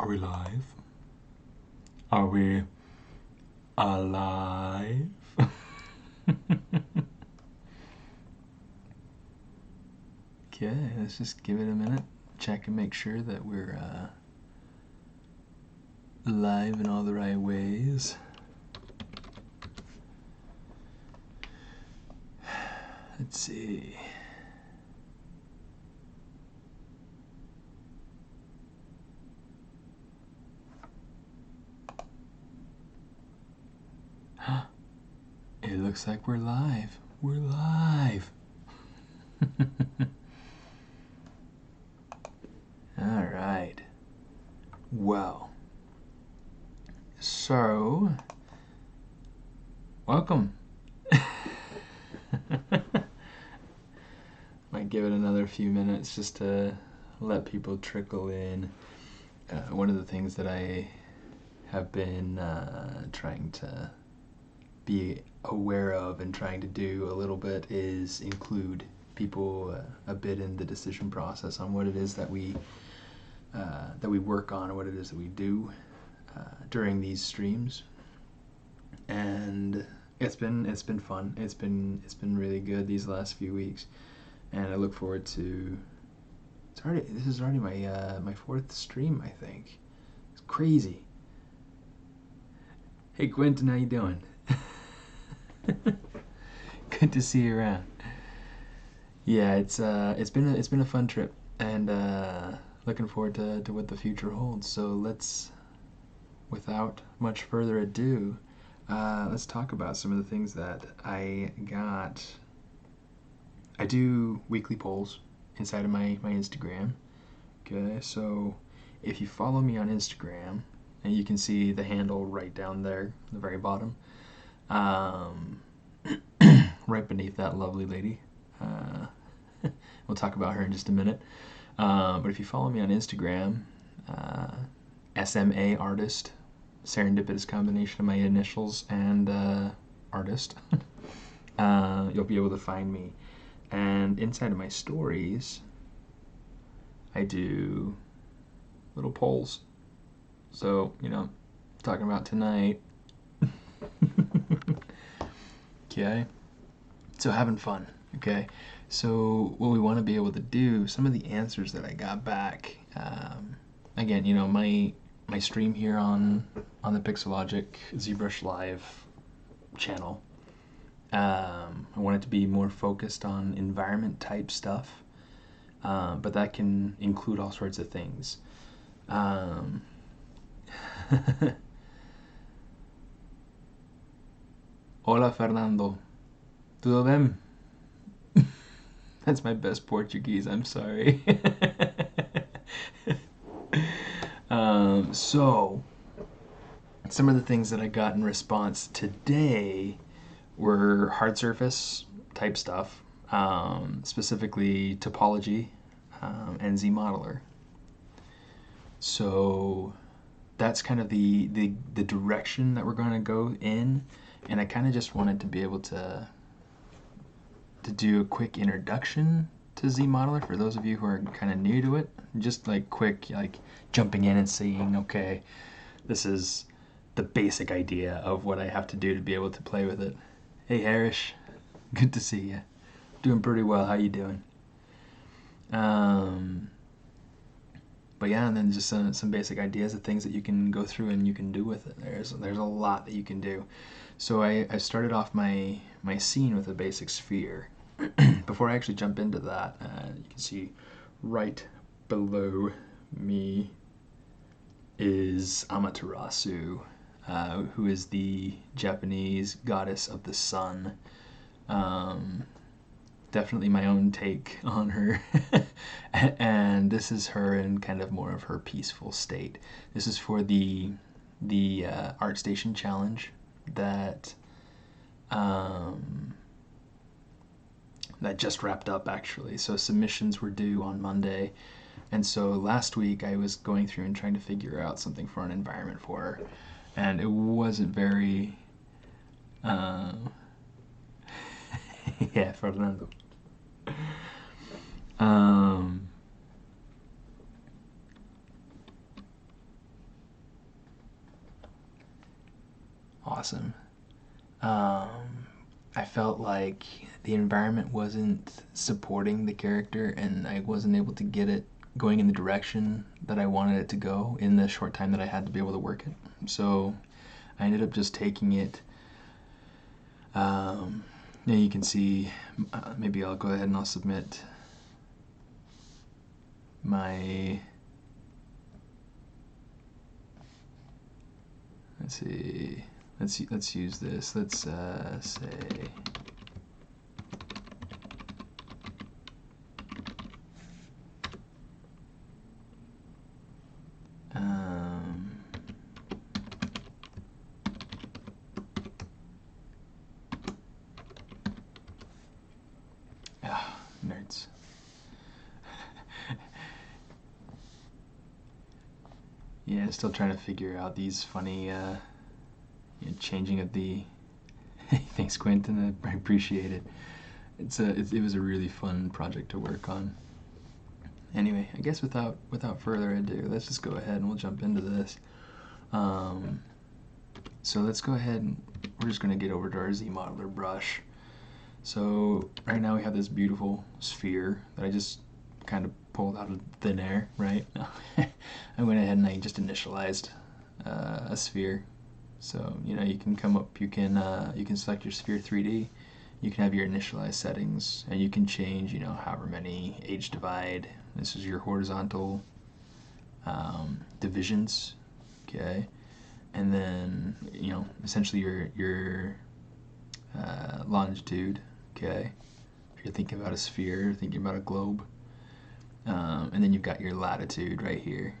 we live? Are we alive? Okay, let's just give it a minute. Check and make sure that we're live in all the right ways. Let's see. It looks like we're live. We're live. All right. Well, so welcome. Might give it another few minutes just to let people trickle in. One of the things that I have been trying to be aware of and trying to do a little bit is include people a bit in the decision process on what it is that we work on, or what it is that we do during these streams. And it's been fun. It's been really good these last few weeks, and I look forward to. This is already my fourth stream, I think. It's crazy. Hey Quentin, how you doing? Good to see you around. Yeah, it's been a fun trip, and looking forward to what the future holds. So let's, without much further ado, let's talk about some of the things that I got. I do weekly polls inside of my Instagram. Okay, so if you follow me on Instagram, and you can see the handle right down there, the very bottom, right beneath that lovely lady. We'll talk about her in just a minute. But if you follow me on Instagram, SMA artist, serendipitous combination of my initials and artist, you'll be able to find me. And inside of my stories, I do little polls. So, talking about tonight. Okay. So having fun. Okay. So what we want to be able to do, some of the answers that I got back, again, my stream here on the Pixelogic ZBrush Live channel, I want it to be more focused on environment type stuff, but that can include all sorts of things. Hola Fernando, tudo bem? That's my best Portuguese, I'm sorry. So, some of the things that I got in response today were hard surface type stuff, specifically topology and ZModeler. So that's kind of the direction that we're going to go in, and I kind of just wanted to be able to do a quick introduction to ZModeler for those of you who are kind of new to it. Just quick jumping in and saying, okay, this is the basic idea of what I have to do to be able to play with it. Hey Harish, good to see you. Doing pretty well. How you doing? But yeah, and then just some basic ideas of things that you can go through and you can do with it. There's a lot that you can do. So I started off my scene with a basic sphere. Before I actually jump into that, you can see right below me is Amaterasu, who is the Japanese goddess of the sun. Definitely my own take on her. And this is her in kind of more of her peaceful state. This is for the ArtStation challenge that that just wrapped up, actually. So submissions were due on Monday, and so last week I was going through and trying to figure out something for an environment for her, and it wasn't very yeah, Fernando. awesome. I felt like the environment wasn't supporting the character, and I wasn't able to get it going in the direction that I wanted it to go in the short time that I had to be able to work it. So I ended up just taking it. Now you can see, maybe I'll go ahead and I'll submit my, let's see, let's use this. Let's say nerds. Yeah, still trying to figure out these funny changing of the thanks, Quentin. I appreciate it. It was a really fun project to work on. Anyway, I guess without further ado, let's just go ahead and we'll jump into this. So let's go ahead and we're just going to get over to our ZModeler brush. So right now we have this beautiful sphere that I just kind of pulled out of thin air, right? I went ahead and I just initialized a sphere. So you can come up, you can select your sphere 3D. You can have your initialized settings, and you can change however many age divide. This is your horizontal divisions, okay, and then essentially your longitude, okay. If you're thinking about a sphere, thinking about a globe, and then you've got your latitude right here.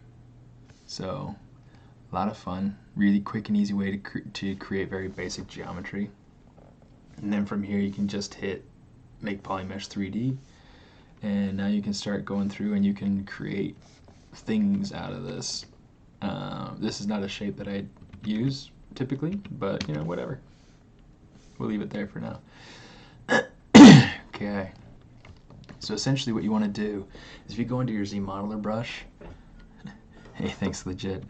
So a lot of fun, really quick and easy way to create very basic geometry. And then from here you can just hit make polymesh 3D, and now you can start going through and you can create things out of this. This is not a shape that I use typically, but whatever. We'll leave it there for now. Okay. So essentially what you want to do is if you go into your ZModeler brush, hey, thanks, legit.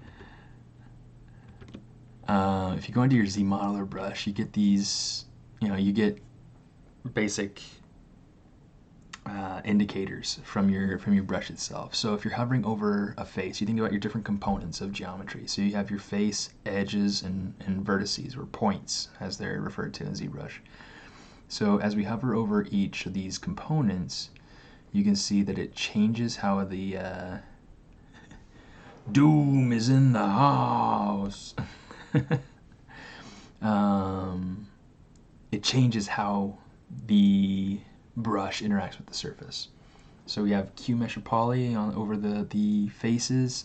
If you go into your ZModeler brush, you get these, you get basic indicators from your brush itself. So if you're hovering over a face, you think about your different components of geometry. So you have your face, edges, and vertices, or points, as they're referred to in ZBrush. So as we hover over each of these components, you can see that it changes how the doom is in the house. It changes how the brush interacts with the surface. So we have Q mesh or poly over the faces,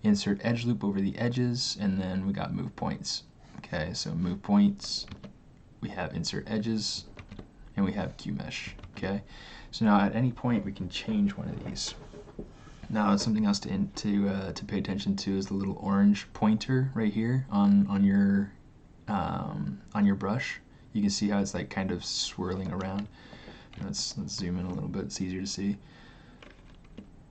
insert edge loop over the edges, and then we got move points. Okay, so move points, we have insert edges, and we have Q mesh. Okay, so now at any point we can change one of these. Now something else to pay attention to is the little orange pointer right here on your brush. You can see how it's like kind of swirling around. Let's zoom in a little bit, it's easier to see.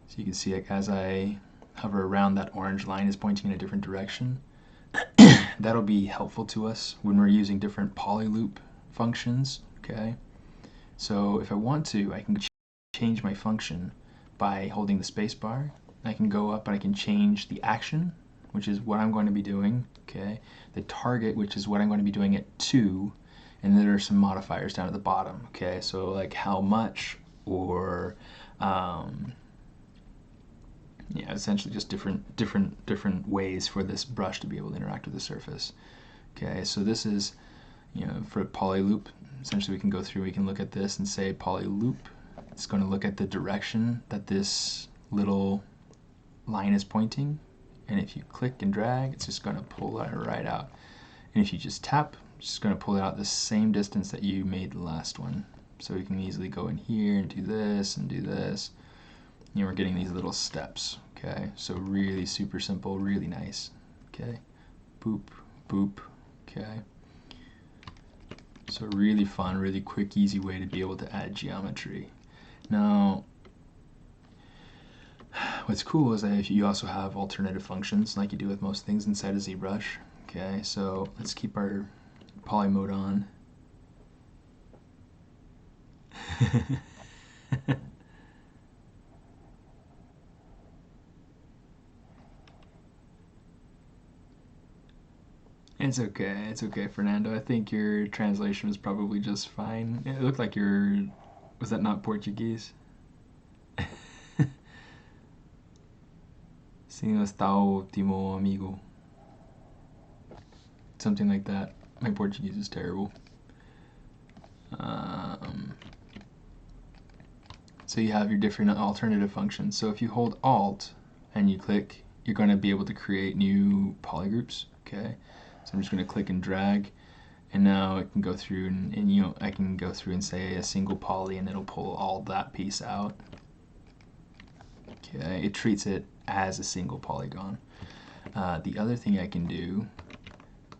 So you can see like as I hover around, that orange line is pointing in a different direction. That'll be helpful to us when we're using different poly loop functions, okay? So if I want to, I can change my function by holding the space bar. I can go up and I can change the action, which is what I'm going to be doing, okay? The target, which is what I'm going to be doing it to, and then there are some modifiers down at the bottom, okay? So like how much, or yeah, essentially just different ways for this brush to be able to interact with the surface. Okay, so this is, for poly loop, essentially we can go through, we can look at this and say poly loop. It's going to look at the direction that this little line is pointing, and if you click and drag, it's just going to pull it right out. And if you just tap, it's just going to pull it out the same distance that you made the last one. So you can easily go in here and do this and do this. We're getting these little steps, okay? So really super simple, really nice, okay? Boop, boop, okay? So really fun, really quick, easy way to be able to add geometry. Now, what's cool is that you also have alternative functions like you do with most things inside of ZBrush, okay? So let's keep our poly mode on. It's okay, Fernando. I think your translation was probably just fine. It looked like was that not Portuguese? Sim, está ótimo, amigo. Something like that. My Portuguese is terrible. So you have your different alternative functions. So if you hold Alt and you click, you're going to be able to create new polygroups. Okay, so I'm just going to click and drag, and now I can go through and you know, I can go through and say a single poly, and it'll pull all that piece out. Okay, it treats it as a single polygon. The other thing I can do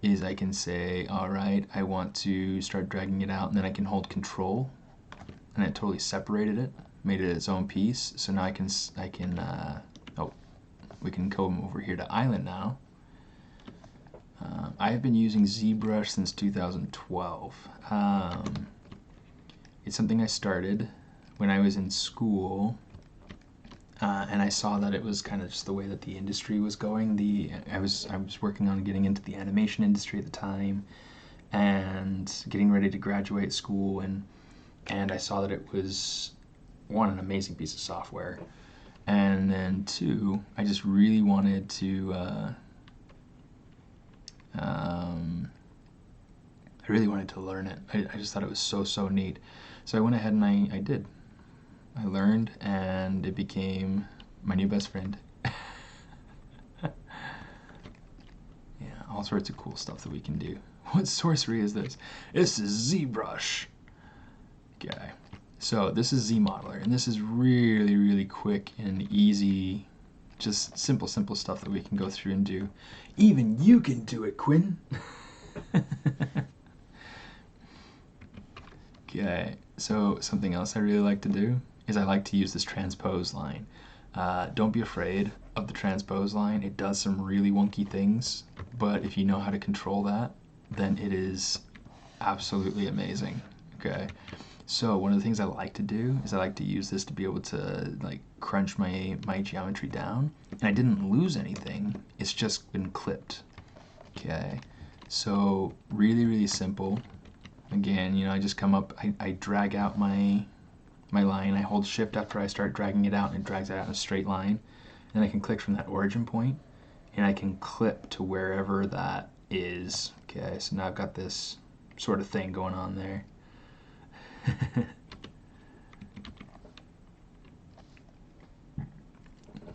is I can say, all right, I want to start dragging it out, and then I can hold Control, and it totally separated it, made it its own piece. So now we can come over here to Island now. I've been using ZBrush since 2012. It's something I started when I was in school, and I saw that it was kind of just the way that the industry was going. I was working on getting into the animation industry at the time, and getting ready to graduate school, and I saw that it was, one, an amazing piece of software, and then two, I just really wanted to I really wanted to learn it. I just thought it was so neat. So I went ahead and I did. I learned, and it became my new best friend. Yeah, all sorts of cool stuff that we can do. What sorcery is this? This is ZBrush. Okay, so this is ZModeler, and this is really quick and easy, just simple stuff that we can go through and do. Even you can do it, Quinn. Okay, so something else I really like to do is I like to use this transpose line. Don't be afraid of the transpose line. It does some really wonky things, but if you know how to control that, then it is absolutely amazing. Okay, so one of the things I like to do is I like to use this to be able to like crunch my geometry down, and I didn't lose anything. It's just been clipped. Okay, so really simple. Again, you know, I just come up, I drag out my line, I hold shift after I start dragging it out, and it drags it out in a straight line. Then I can click from that origin point, and I can clip to wherever that is. Okay, so now I've got this sort of thing going on there.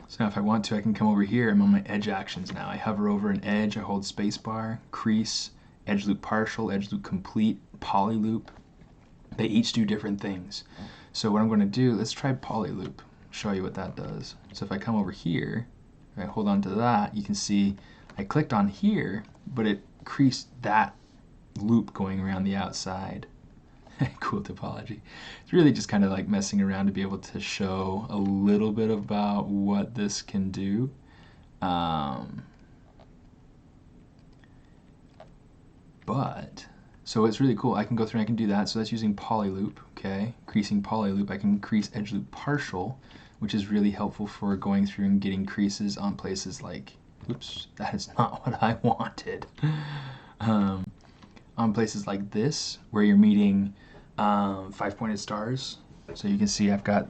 So now if I want to, I can come over here. I'm on my edge actions now. I hover over an edge, I hold spacebar, crease, edge loop partial, edge loop complete, poly loop. They each do different things. So what I'm going to do, let's try poly loop, show you what that does. So if I come over here, if I hold on to that, you can see I clicked on here, but it creased that loop going around the outside. Cool topology. It's really just kind of like messing around to be able to show a little bit about what this can do. So it's really cool. I can go through and I can do that. So that's using poly loop, okay? Creasing poly loop. I can crease edge loop partial, which is really helpful for going through and getting creases on places like, oops, that is not what I wanted. On places like this, where you're meeting 5-pointed stars. So you can see I've got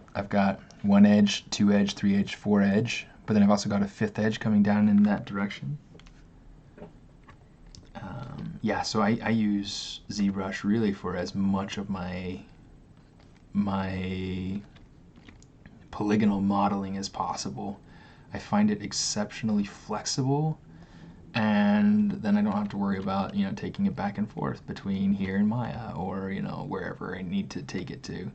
one edge, 2 edge, 3 edge, 4 edge, but then I've also got a 5th edge coming down in that direction. Yeah, so I use ZBrush really for as much of my polygonal modeling as possible. I find it exceptionally flexible, and then I don't have to worry about, you know, taking it back and forth between here and Maya, or, you know, wherever I need to take it to.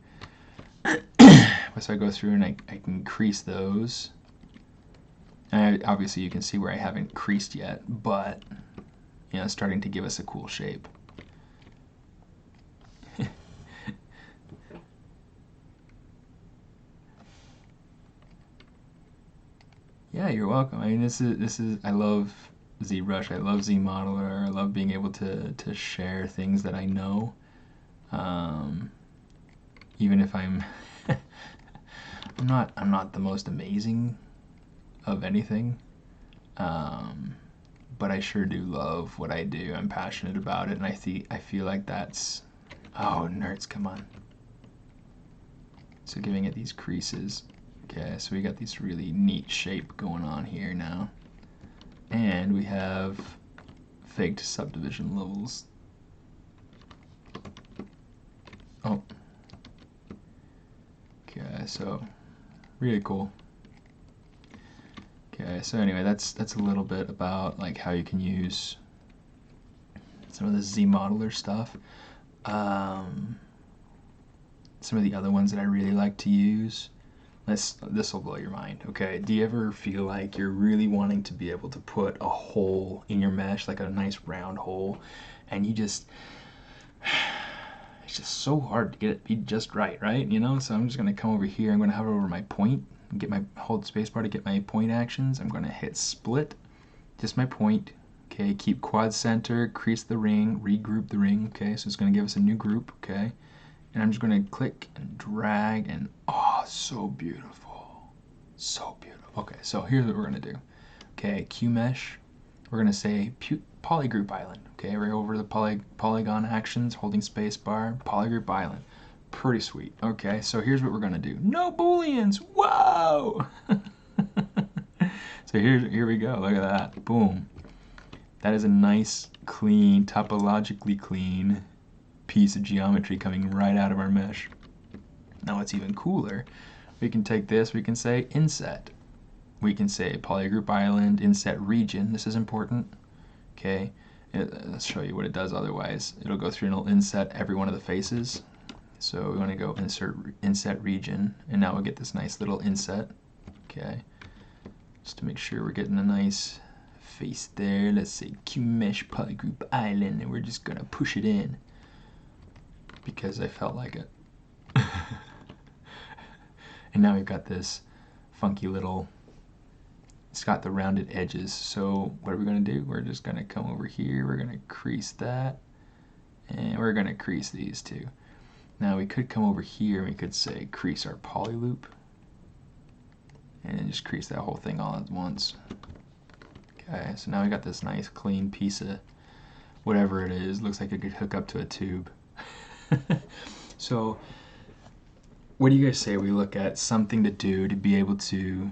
So I go through and I can crease those. And obviously you can see where I haven't creased yet, but you know, it's starting to give us a cool shape. Yeah, you're welcome. I mean, this is I love ZBrush. I love ZModeler. I love being able to share things that I know. Even if I'm I'm not the most amazing of anything, but I sure do love what I do. I'm passionate about it, and I feel like that's, oh nerds, come on. So giving it these creases. Okay, so we got this really neat shape going on here now, and we have faked subdivision levels. Oh, okay, so really cool. Okay, so anyway, that's a little bit about like how you can use some of the ZModeler stuff. Some of the other ones that I really like to use. This will blow your mind. Okay, do you ever feel like you're really wanting to be able to put a hole in your mesh, like a nice round hole, and you just, it's just so hard to get it be just right, you know? So I'm just gonna come over here. I'm gonna hover over my point and get my, hold spacebar to get my point actions. I'm gonna hit split, just my point. Okay, keep quad center, crease the ring, regroup the ring. Okay, so it's gonna give us a new group. Okay, and I'm just gonna click and drag, and oh, so beautiful, so beautiful. Okay, so here's what we're gonna do. Okay, Q mesh, we're gonna say polygroup island. Okay, right over the polygon actions, holding spacebar, polygroup island. Pretty sweet. Okay, so here's what we're gonna do. No booleans. Whoa! So here we go. Look at that. Boom. That is a nice, clean, topologically clean piece of geometry coming right out of our mesh. Now what's even cooler, we can take this, we can say inset. We can say polygroup island, inset region. This is important. Okay, let's show you what it does otherwise. It'll go through and it'll inset every one of the faces. So we want to go inset region, and now we'll get this nice little inset. Okay, just to make sure we're getting a nice face there. Let's say Q mesh polygroup island, and we're just gonna push it in because I felt like it. And now we've got this funky little, it's got the rounded edges. So what are we gonna do? We're just gonna come over here, we're gonna crease that, and we're gonna crease these two. Now we could come over here and we could say crease our poly loop, and then just crease that whole thing all at once. Okay, so now we got this nice clean piece of whatever it is. Looks like it could hook up to a tube. So what do you guys say we look at something to do to be able to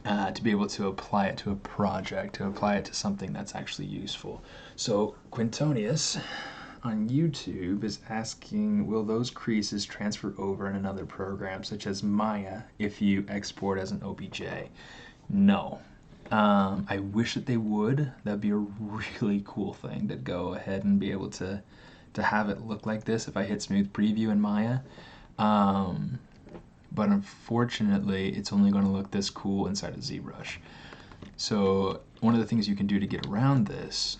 apply it to a project, to apply it to something that's actually useful? So Quintonius on YouTube is asking, will those creases transfer over in another program such as Maya if you export as an OBJ? No. I wish that they would. That'd be a really cool thing to go ahead and be able to have it look like this if I hit smooth preview in Maya. But unfortunately, it's only going to look this cool inside of ZBrush. So one of the things you can do to get around this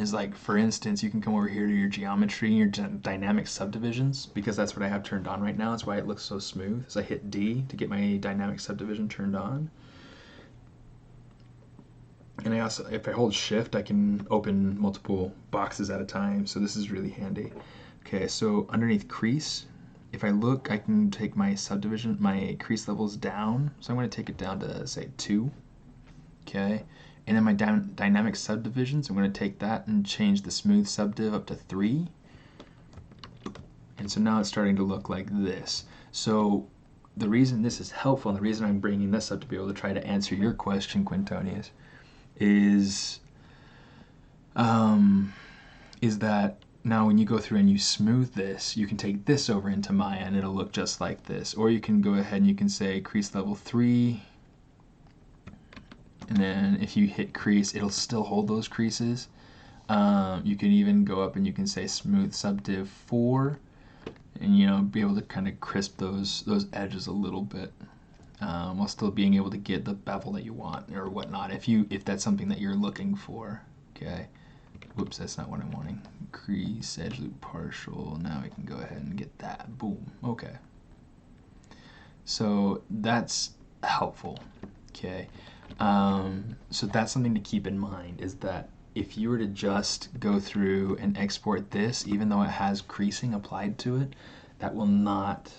is, like, for instance, you can come over here to your geometry and your dynamic subdivisions, because that's what I have turned on right now. That's why it looks so smooth. So I hit D to get my dynamic subdivision turned on. And I also, if I hold shift, I can open multiple boxes at a time. So this is really handy. Okay, so underneath crease, if I look, I can take my subdivision, my crease levels down. So I'm going to take it down to, say, 2. Okay, and then my dynamic subdivisions, I'm going to take that and change the smooth subdiv up to 3. And so now it's starting to look like this. So the reason this is helpful, and the reason I'm bringing this up to be able to try to answer your question, Quintonius, is that now when you go through and you smooth this, you can take this over into Maya and it'll look just like this. Or you can go ahead and you can say crease level 3, and then if you hit crease, it'll still hold those creases. You can even go up and you can say smooth subdiv 4, and, you know, be able to kind of crisp those edges a little bit, while still being able to get the bevel that you want or whatnot, if that's something that you're looking for. Okay. Whoops, that's not what I'm wanting. Crease, edge loop partial. Now we can go ahead and get that. Boom. Okay. So that's helpful. Okay. So that's something to keep in mind, is that if you were to just go through and export this, even though it has creasing applied to it, that will not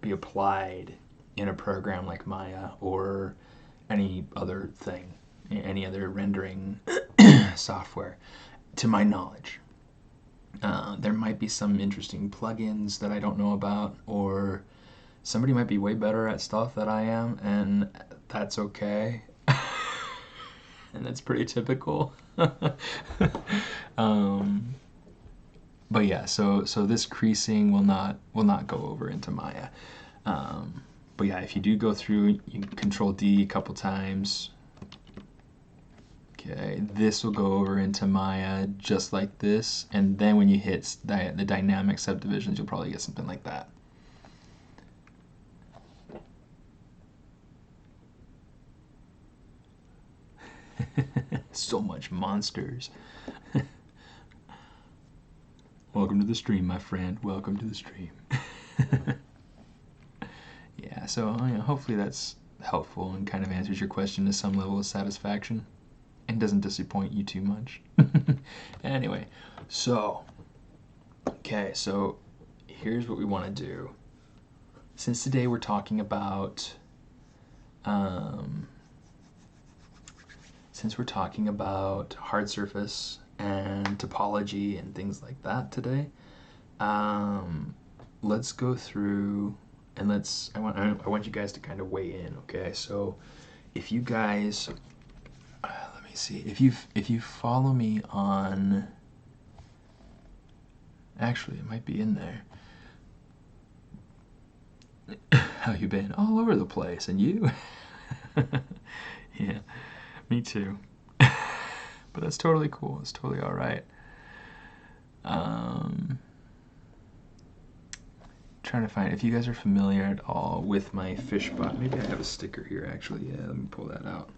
be applied in a program like Maya or any other thing, any other rendering software, to my knowledge. There might be some interesting plugins that I don't know about, or somebody might be way better at stuff than I am, and that's okay. And that's pretty typical. But yeah, so this creasing will not go over into Maya. But yeah, if you do go through, you Control D a couple times. Okay, this will go over into Maya just like this, and then when you hit the dynamic subdivisions, you'll probably get something like that. So much monsters. Welcome to the stream, my friend. Welcome to the stream. Yeah, so hopefully that's helpful and kind of answers your question to some level of satisfaction and doesn't disappoint you too much. Anyway, so here's what we want to do. Since today we're talking about hard surface and topology and things like that today, let's go through and I want you guys to kind of weigh in. Okay, so if you guys let me see, if you follow me on, actually it might be in there. How you been? All over the place. And you? Yeah, me too. But that's totally cool. It's totally all right. Trying to find, if you guys are familiar at all with my fish bot. Maybe I have a sticker here actually. Yeah, let me pull that out.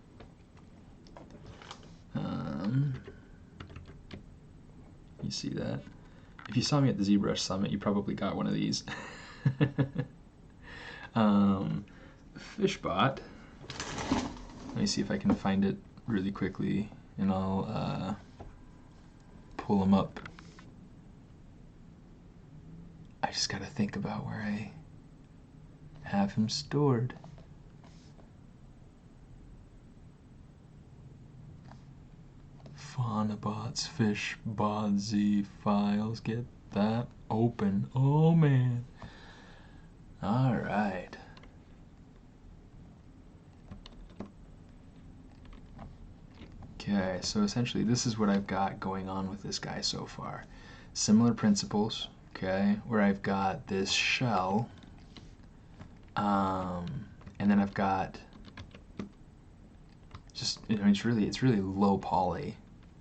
You see that? If you saw me at the ZBrush Summit, you probably got one of these. Fishbot. Let me see if I can find it really quickly, and I'll pull them up. I just gotta think about where I have him stored. Faunabots, Fishbot, Z files. Get that open. Oh man. All right. Okay, so essentially this is what I've got going on with this guy so far. Similar principles, okay, where I've got this shell, and then I've got just, it's really low poly,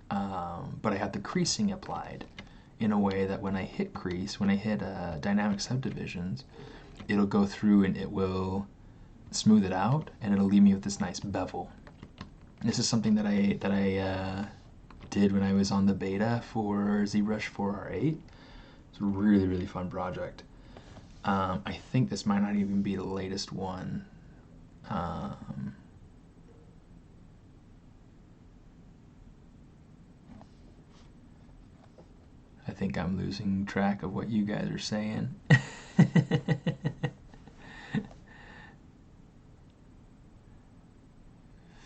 but I have the creasing applied in a way that when I hit crease, when I hit dynamic subdivisions, it'll go through and it will smooth it out, and it'll leave me with this nice bevel. This is something that I did when I was on the beta for ZBrush 4R8. It's a really fun project. I think this might not even be the latest one. I think I'm losing track of what you guys are saying.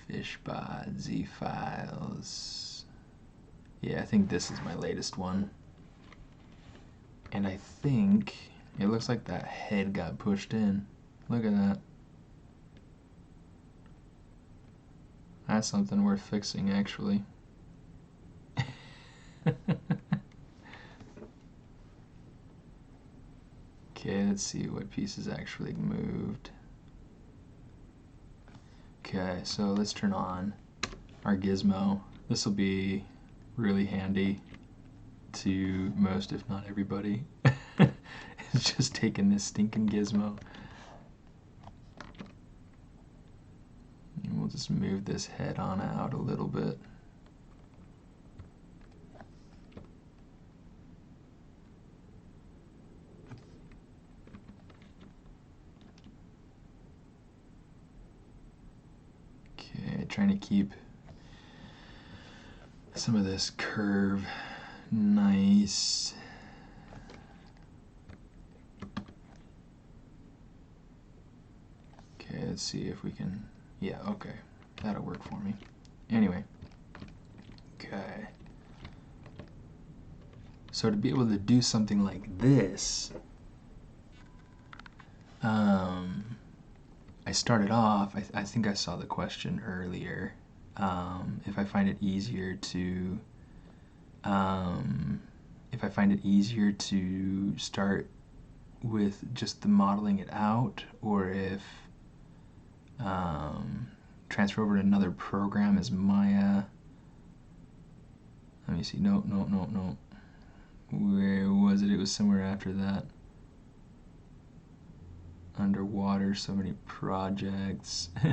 Fishbot, Z files. Yeah, I think this is my latest one. And I think it looks like that head got pushed in. Look at that. That's something worth fixing, actually. Okay, let's see what pieces actually moved. Okay, so let's turn on our gizmo. This will be really handy to most, if not everybody. It's just taking this stinking gizmo. And we'll just move this head on out a little bit. trying to keep some of this curve nice. Okay, let's see if we can, yeah, okay, that'll work for me. Anyway, okay. So to be able to do something like this, I started off, I think I saw the question earlier, if I find it easier to, start with just the modeling it out, or if transfer over to another program as Maya. Let me see, no. Where was it? It was somewhere after that. Underwater, so many projects. Do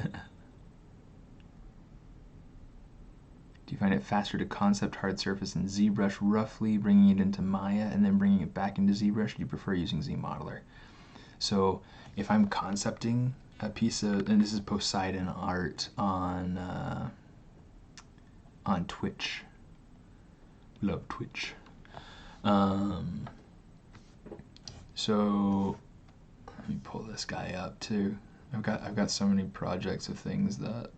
you find it faster to concept hard surface in ZBrush roughly, bringing it into Maya, and then bringing it back into ZBrush? Or do you prefer using ZModeler? So if I'm concepting a piece of, and this is Poseidon art on Twitch. Love Twitch. So let me pull this guy up too. I've got so many projects of things that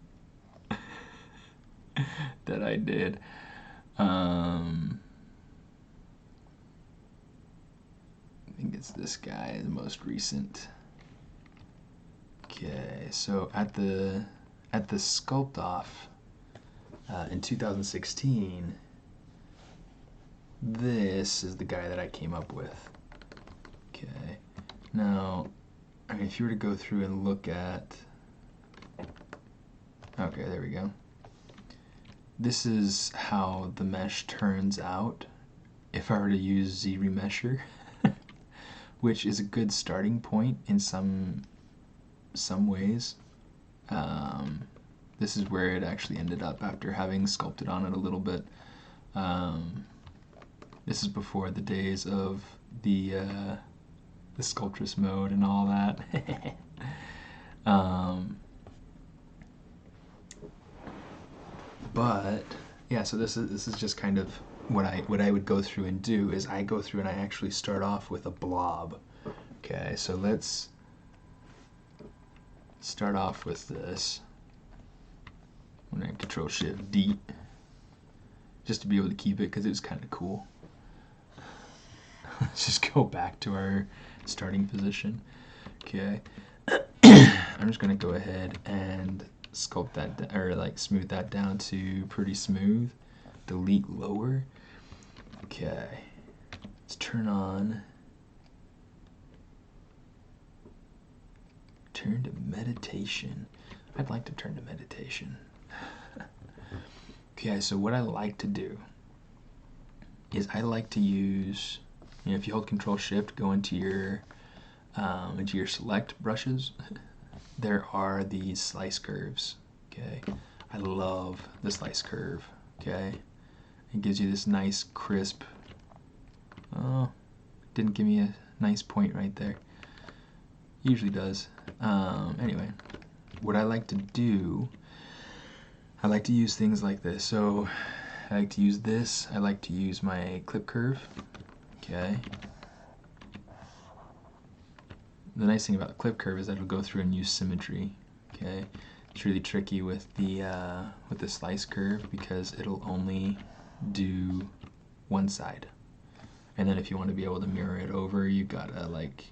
that I did. I think it's this guy, the most recent. Okay, so at the sculpt off in 2016, this is the guy that I came up with. Okay, now, I mean, if you were to go through and look at, okay, there we go. This is how the mesh turns out if I were to use ZRemesher, which is a good starting point in some ways. This is where it actually ended up after having sculpted on it a little bit. This is before the days of the sculptress mode and all that. But yeah, so this is just kind of what I would go through and do is I go through and I actually start off with a blob. Okay, so let's start off with this. I'm gonna Control-Shift-D just to be able to keep it because it was kind of cool. Let's just go back to our starting position. Okay, I'm just gonna go ahead and sculpt that, or like smooth that down to pretty smooth. Delete lower. Okay, let's turn to meditation. I'd like to turn to meditation. Okay, so what I like to do is I like to use, you know, if you hold Control-Shift, go into your select brushes, there are these slice curves. Okay, I love the slice curve. Okay, it gives you this nice crisp. Oh, didn't give me a nice point right there. Usually does. Anyway, what I like to do, I like to use things like this. So I like to use this. I like to use my clip curve. Okay. The nice thing about the clip curve is that it'll go through and use symmetry. Okay. It's really tricky with the slice curve because it'll only do one side. And then if you want to be able to mirror it over, you gotta like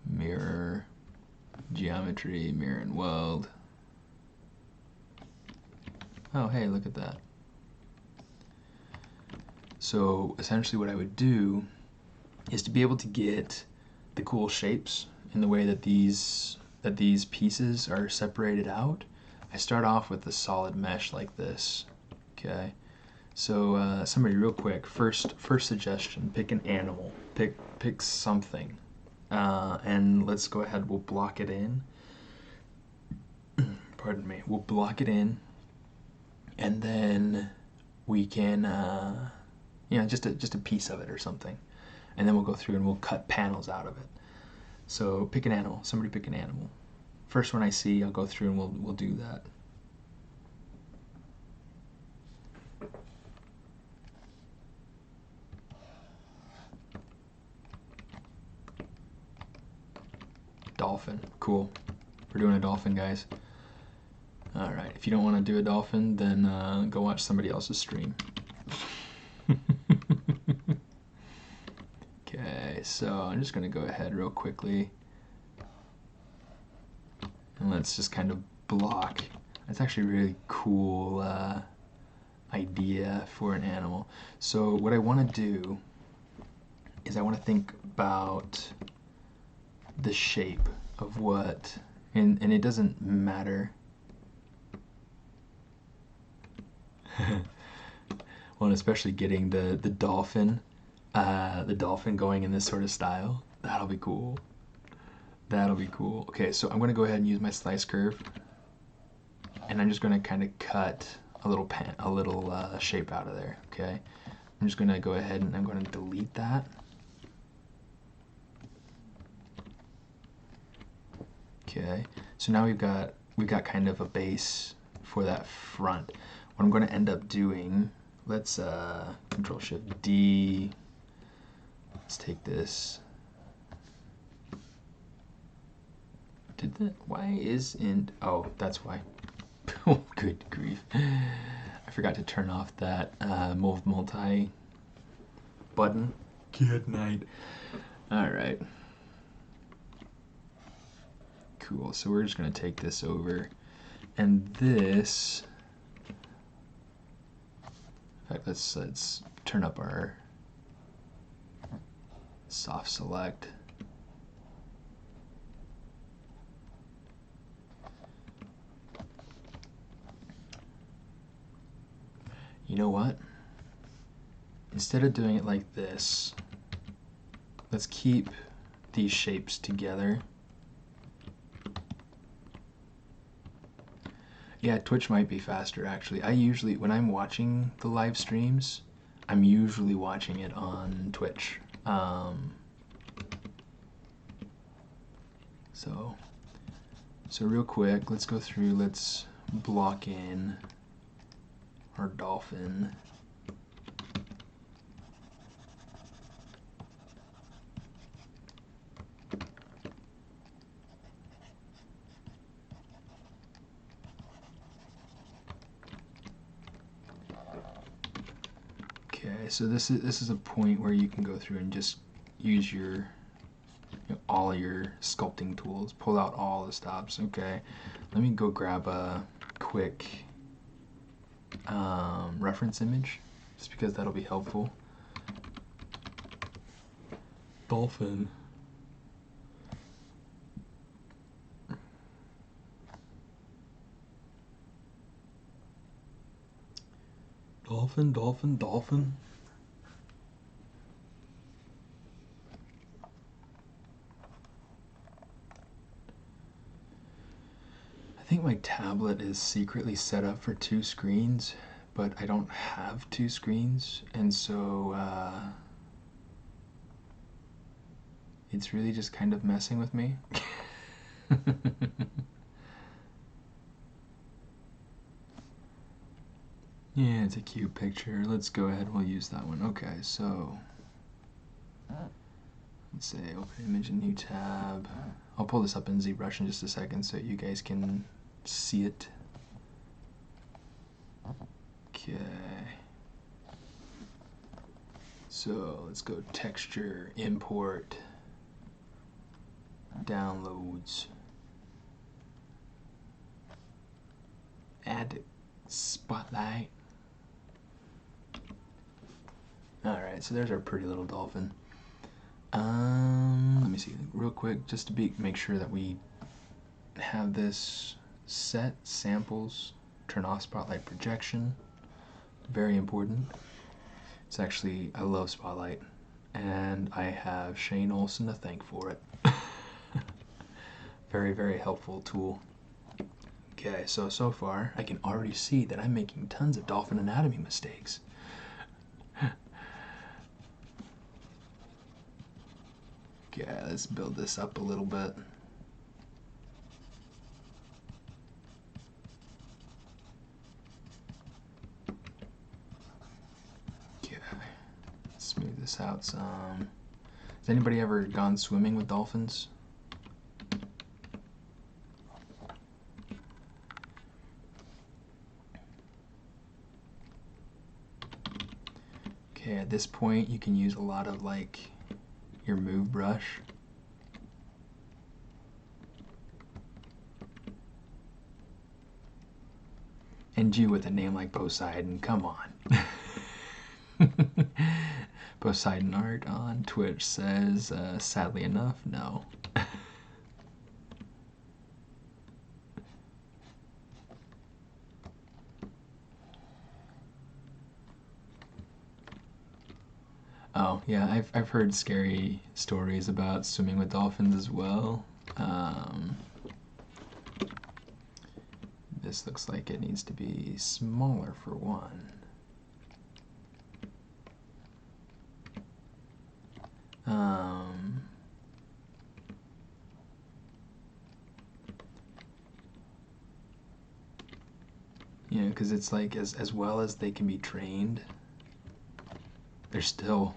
mirror geometry, mirror and weld. Oh, hey, look at that. So essentially what I would do is to be able to get the cool shapes in the way that these pieces are separated out. I start off with a solid mesh like this. Okay, so somebody real quick, first suggestion, pick an animal, pick something, and let's go ahead, we'll block it in. Pardon me, we'll block it in, and then we can you know, just a piece of it or something, and then we'll go through and we'll cut panels out of it. So pick an animal, somebody pick an animal. First one I see, I'll go through and we'll do that. Dolphin, cool. We're doing a dolphin, guys. All right, if you don't want to do a dolphin, then go watch somebody else's stream. Okay, so I'm just gonna go ahead real quickly and let's just kind of block. That's actually a really cool idea for an animal. So what I want to do is I want to think about the shape of what, and it doesn't matter. Well, and especially getting the dolphin going in this sort of style. That'll be cool. That'll be cool. Okay, so I'm gonna go ahead and use my slice curve, and I'm just gonna kind of cut a little shape out of there. Okay, I'm just gonna go ahead and I'm gonna delete that. Okay, so now we've got kind of a base for that front. What I'm going to end up doing, let's Control Shift D. Let's take this. Why isn't? Oh, that's why. Oh, good grief! I forgot to turn off that multi button. Good night. All right. Cool, so we're just going to take this over, and this, in fact, let's turn up our soft select. You know what? Instead of doing it like this, let's keep these shapes together. Yeah, Twitch might be faster actually. I usually, when I'm watching the live streams, I'm usually watching it on Twitch. So real quick, let's go through, let's block in our dolphin. Okay, so this is a point where you can go through and just use your all your sculpting tools, pull out all the stops. Okay, let me go grab a quick reference image, just because that'll be helpful. Dolphin. Dolphin, dolphin, dolphin. I think my tablet is secretly set up for 2 screens, but I don't have 2 screens, and so it's really just kind of messing with me. Yeah, it's a cute picture. Let's go ahead, we'll use that one. Okay, so let's say open image, a new tab. I'll pull this up in ZBrush in just a second so you guys can see it. Okay. So let's go texture, import, downloads, add spotlight. Alright, so there's our pretty little dolphin. Let me see real quick, just to make sure that we have this set. Samples, turn off spotlight projection, very important. It's actually, I love spotlight, and I have Shane Olson to thank for it. Very, very helpful tool. Okay, so far I can already see that I'm making tons of dolphin anatomy mistakes. Okay, let's build this up a little bit. out some. Has anybody ever gone swimming with dolphins? Okay, at this point you can use a lot of like your move brush. And you with a name like Poseidon, come on. Poseidon Art on Twitch says, sadly enough, no. Oh, yeah, I've heard scary stories about swimming with dolphins as well. This looks like it needs to be smaller for one. You know, because it's like as well as they can be trained, they're still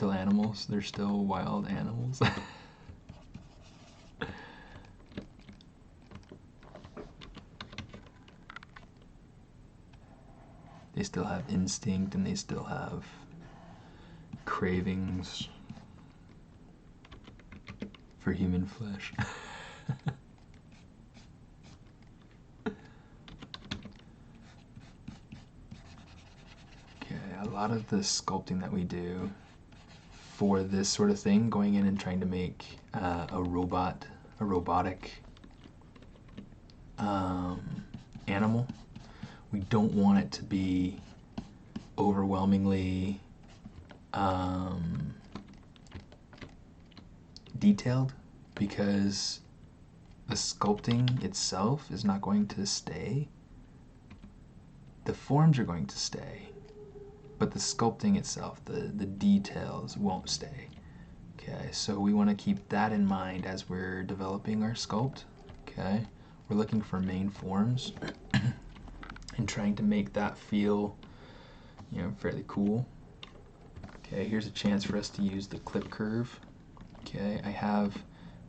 animals. They're still wild animals. They still have instinct and they still have cravings for human flesh. Okay, a lot of the sculpting that we do for this sort of thing, going in and trying to make a robotic animal, we don't want it to be overwhelmingly detailed, because the sculpting itself is not going to stay. The forms are going to stay, but the sculpting itself, the details won't stay. Okay, so we want to keep that in mind as we're developing our sculpt. Okay, we're looking for main forms and trying to make that feel, you know, fairly cool. Okay, here's a chance for us to use the clip curve. Okay, I have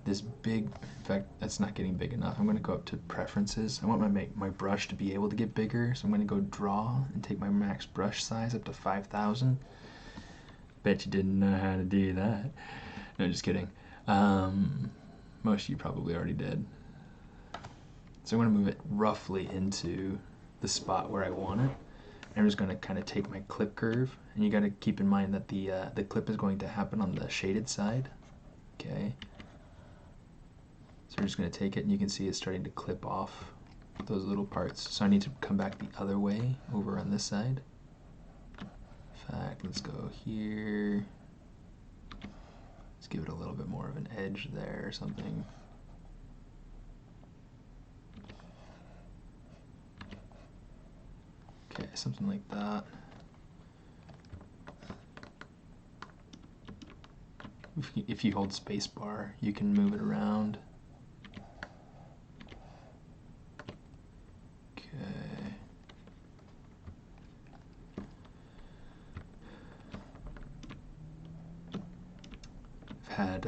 this big, in fact, that's not getting big enough. I'm going to go up to preferences. I want my brush to be able to get bigger, so I'm going to go draw and take my max brush size up to 5,000. Bet you didn't know how to do that. No, just kidding. Most of you probably already did. So I'm going to move it roughly into the spot where I want it. I'm just going to kind of take my clip curve, and you got to keep in mind that the clip is going to happen on the shaded side. Okay. So we're just going to take it, and you can see it's starting to clip off those little parts. So I need to come back the other way over on this side. In fact, let's go here. Let's give it a little bit more of an edge there or something. Okay, something like that. If you hold spacebar, you can move it around. Okay. I've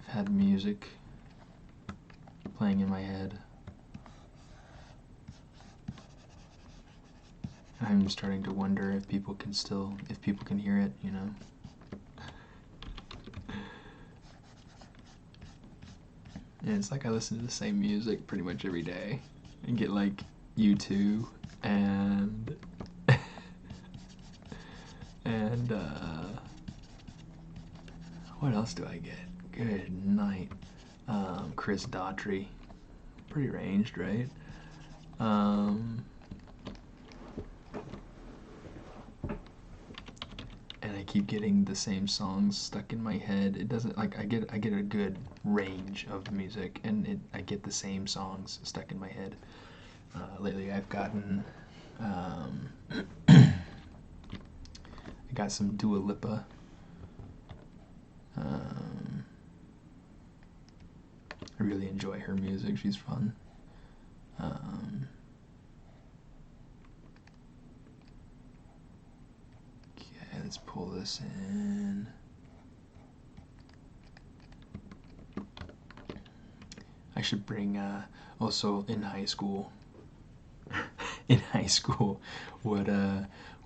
had music playing in my head. I'm starting to wonder if people can hear it, you know. And it's like I listen to the same music pretty much every day and get like U2 and and what else do I get? Good night. Chris Daughtry. Pretty ranged, right? And I keep getting the same songs stuck in my head. It doesn't, like, I get a good range of music, and I get the same songs stuck in my head. Lately I've gotten I got some Dua Lipa. I really enjoy her music. She's fun. let's pull this in. I should bring also in high school. In high school, what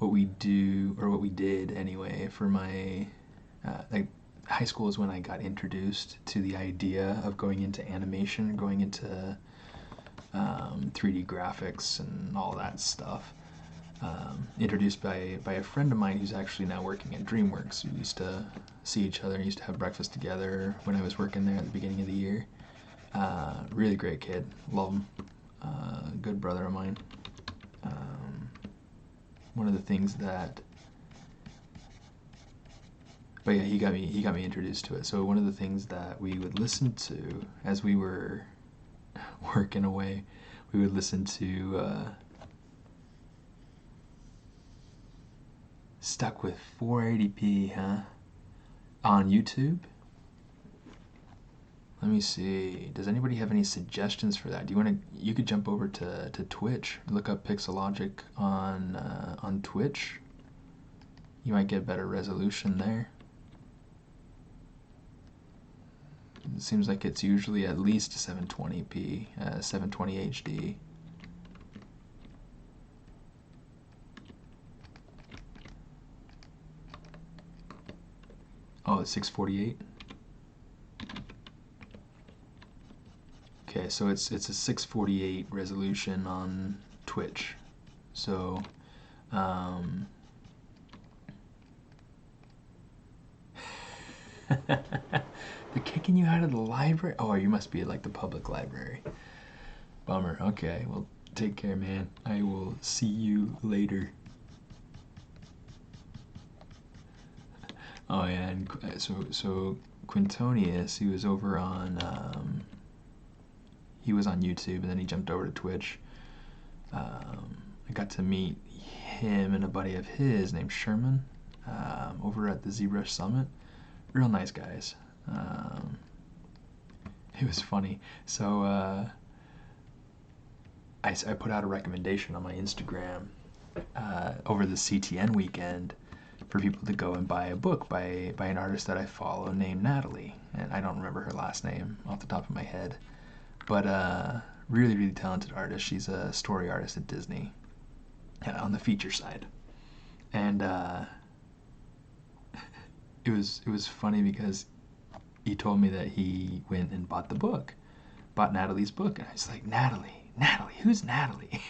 we do, or what we did anyway, for my like, high school is when I got introduced to the idea of going into animation, going into 3D graphics and all that stuff. Introduced by a friend of mine who's actually now working at DreamWorks. We used to see each other and used to have breakfast together when I was working there at the beginning of the year. Really great kid, love him. Good brother of mine. One of the things that, but yeah, he got me introduced to it. So one of the things that we would listen to as we were working away, we would listen to Stuck with 480p, huh? On YouTube? Let me see. Does anybody have any suggestions for that? Do you want to? You could jump over to Twitch. Look up Pixelogic on Twitch. You might get better resolution there. It seems like it's usually at least 720p, 720 HD. Oh, it's 648. Okay, so it's a 648 resolution on Twitch. So, they're kicking you out of the library? Oh, you must be at like the public library. Bummer. Okay, well, take care, man. I will see you later. Oh yeah, and so Quintonius, he was over on he was on YouTube, and then he jumped over to Twitch. I got to meet him and a buddy of his named Sherman over at the ZBrush Summit. Real nice guys. It was funny. So I put out a recommendation on my Instagram over the CTN weekend for people to go and buy a book by an artist that I follow named Natalie. And I don't remember her last name off the top of my head. But really, really talented artist. She's a story artist at Disney on the feature side. And it was funny because he told me that he went and bought Natalie's book. And I was like, Natalie, who's Natalie?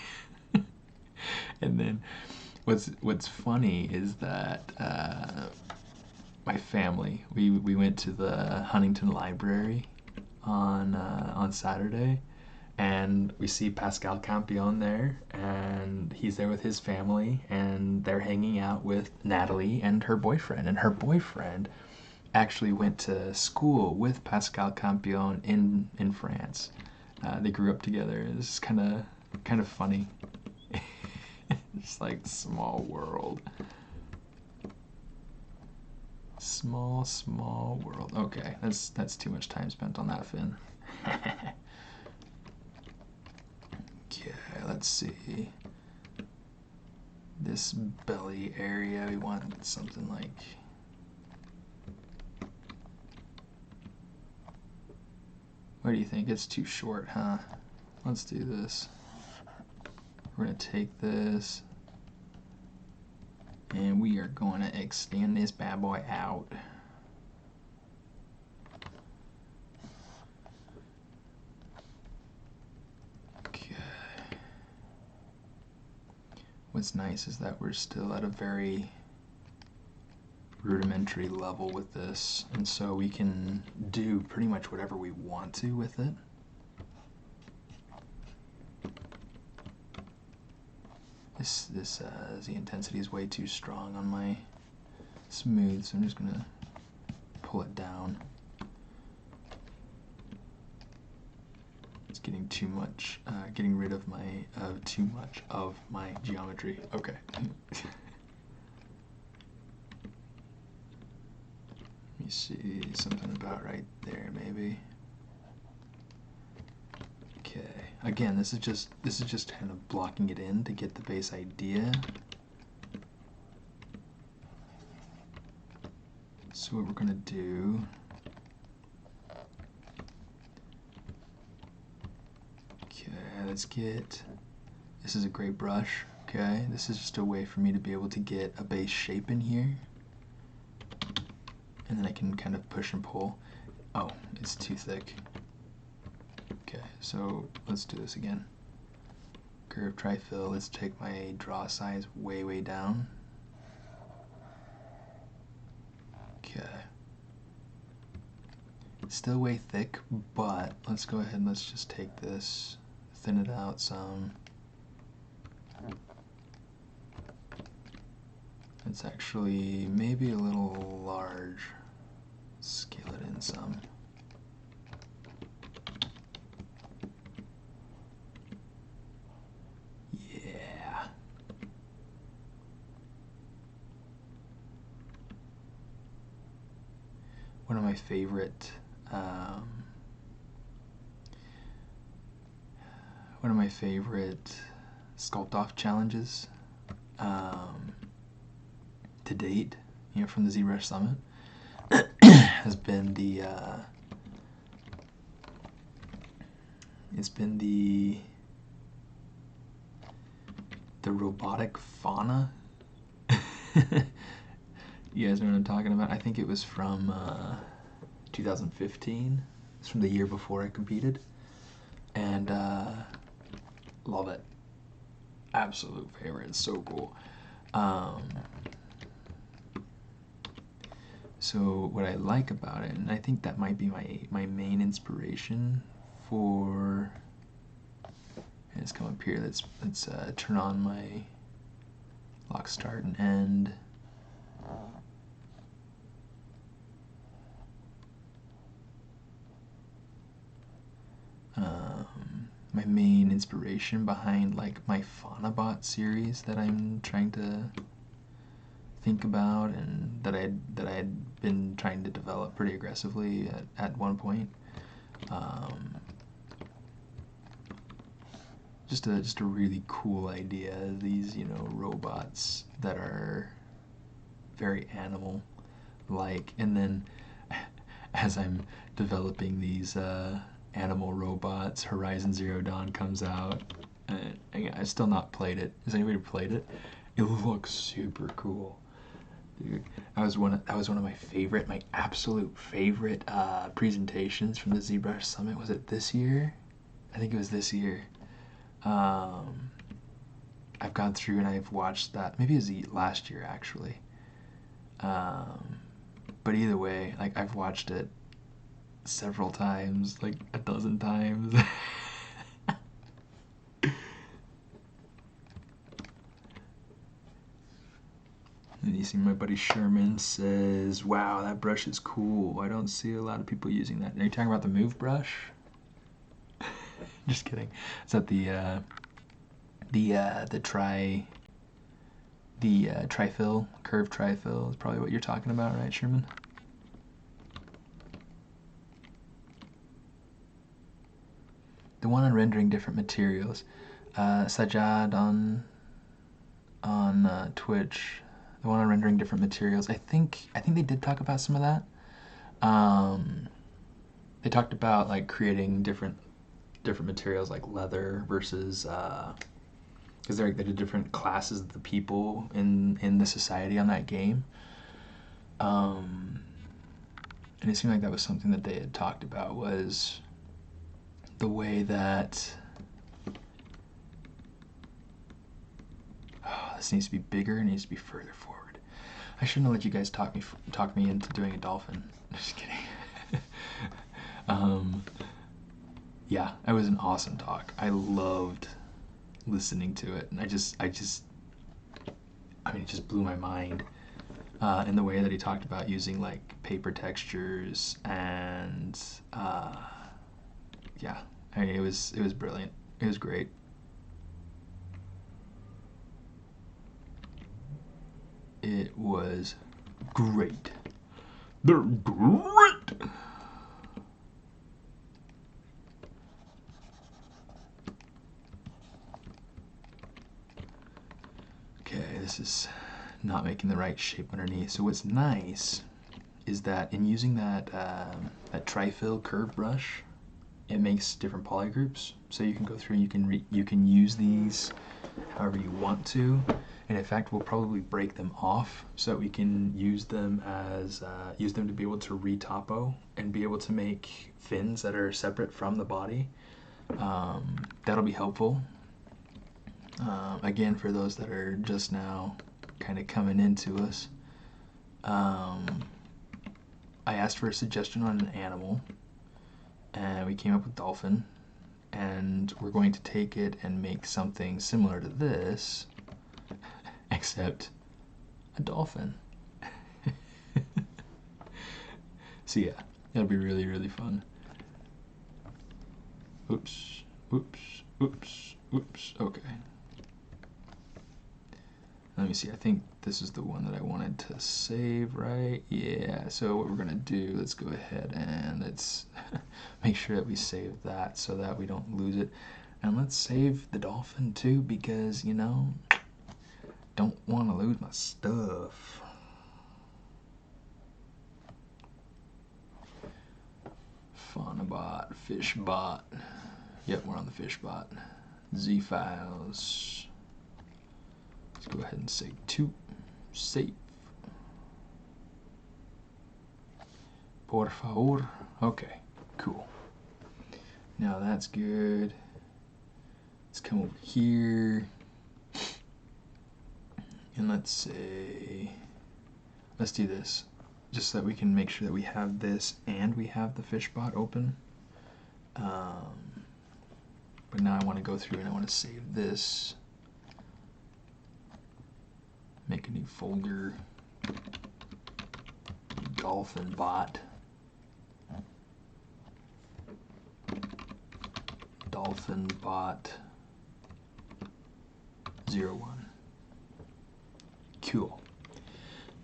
And then what's funny is that my family, we went to the Huntington Library on Saturday, and we see Pascal Campion there, and he's there with his family, and they're hanging out with Natalie and her boyfriend. And her boyfriend actually went to school with Pascal Campion in France. They grew up together. It's kind of funny. It's like small world. Small world. Okay, that's too much time spent on that, Finn. Okay, let's see. This belly area, we want something like... What do you think? It's too short, huh? Let's do this. We're gonna take this, and we are going to extend this bad boy out. Okay. What's nice is that we're still at a very rudimentary level with this, and so we can do pretty much whatever we want to with it. The intensity is way too strong on my smooth, so I'm just gonna pull it down. It's getting too much, getting rid of too much of my geometry. Okay. Let me see, something about right there, maybe. Okay. Again, this is just kind of blocking it in to get the base idea. So what we're gonna do, okay, let's get, this is a great brush, okay? This is just a way for me to be able to get a base shape in here. And then I can kind of push and pull. Oh, it's too thick. Okay, so let's do this again. Curve, tri-fill, let's take my draw size way, way down. Okay. It's still way thick, but let's go ahead and let's just take this, thin it out some. It's actually maybe a little large. Scale it in some. Yeah. One of my favorite sculpt off challenges to date, you know, from the ZBrush Summit has been the robotic fauna. You guys know what I'm talking about? I think it was from 2015. It's from the year before I competed, and love it. Absolute favorite. It's so cool. So what I like about it, and I think that might be my main inspiration for, let's come up here, let's turn on my lock start and end. My main inspiration behind like my Faunabot series that I'm trying to think about, and that I had been trying to develop pretty aggressively at one point. Just a really cool idea. These, you know, robots that are very animal-like, and then as I'm developing these animal robots, Horizon Zero Dawn comes out, and I've still not played it. Has anybody played it? It looks super cool. Dude, that was one of my absolute favorite presentations from the ZBrush Summit. Was it this year? I think it was this year. I've gone through and I've watched that. Maybe it was last year actually. But either way, like I've watched it several times, like a dozen times. And you see my buddy Sherman says, wow, that brush is cool. I don't see a lot of people using that. Are you talking about the Move brush? Just kidding. Is that the tri-fill, curved tri-fill is probably what you're talking about, right, Sherman? The one on rendering different materials. Sajad on Twitch. The one on rendering different materials. I think they did talk about some of that. They talked about like creating different materials like leather versus because they did different classes of the people in the society on that game. And it seemed like that was something that they had talked about, was the way that this needs to be bigger, it needs to be further forward. I shouldn't have let you guys talk me into doing a dolphin. Just kidding. Yeah, it was an awesome talk. I loved listening to it, and I mean, it just blew my mind in the way that he talked about using like paper textures, and yeah, I mean, it was brilliant. It was great. It was great. They're great. Okay, this is not making the right shape underneath. So what's nice is that in using that tri-fill curve brush, it makes different polygroups. So you can go through and you can use these however you want to. And in fact, we'll probably break them off so that we can use them as use them to be able to retopo and be able to make fins that are separate from the body. That'll be helpful. Again, for those that are just now kind of coming into us, I asked for a suggestion on an animal, and we came up with dolphin, and we're going to take it and make something similar to this, except a dolphin. So yeah, it'll be really, really fun. Oops, oops, oops, oops, okay. Let me see, I think this is the one that I wanted to save, right? Yeah, so what we're gonna do, let's go ahead and let's make sure that we save that so that we don't lose it. And let's save the dolphin too, because, you know, don't want to lose my stuff. Faunabot, Fishbot. Yep, we're on the Fishbot. Z files. Let's go ahead and say 2. Save. Por favor. Okay, cool. Now that's good. Let's come over here. And let's say, let's do this, just so that we can make sure that we have this and we have the Fishbot open. But now I want to go through and I want to save this. Make a new folder. Dolphin bot. Dolphin bot 01. Cool.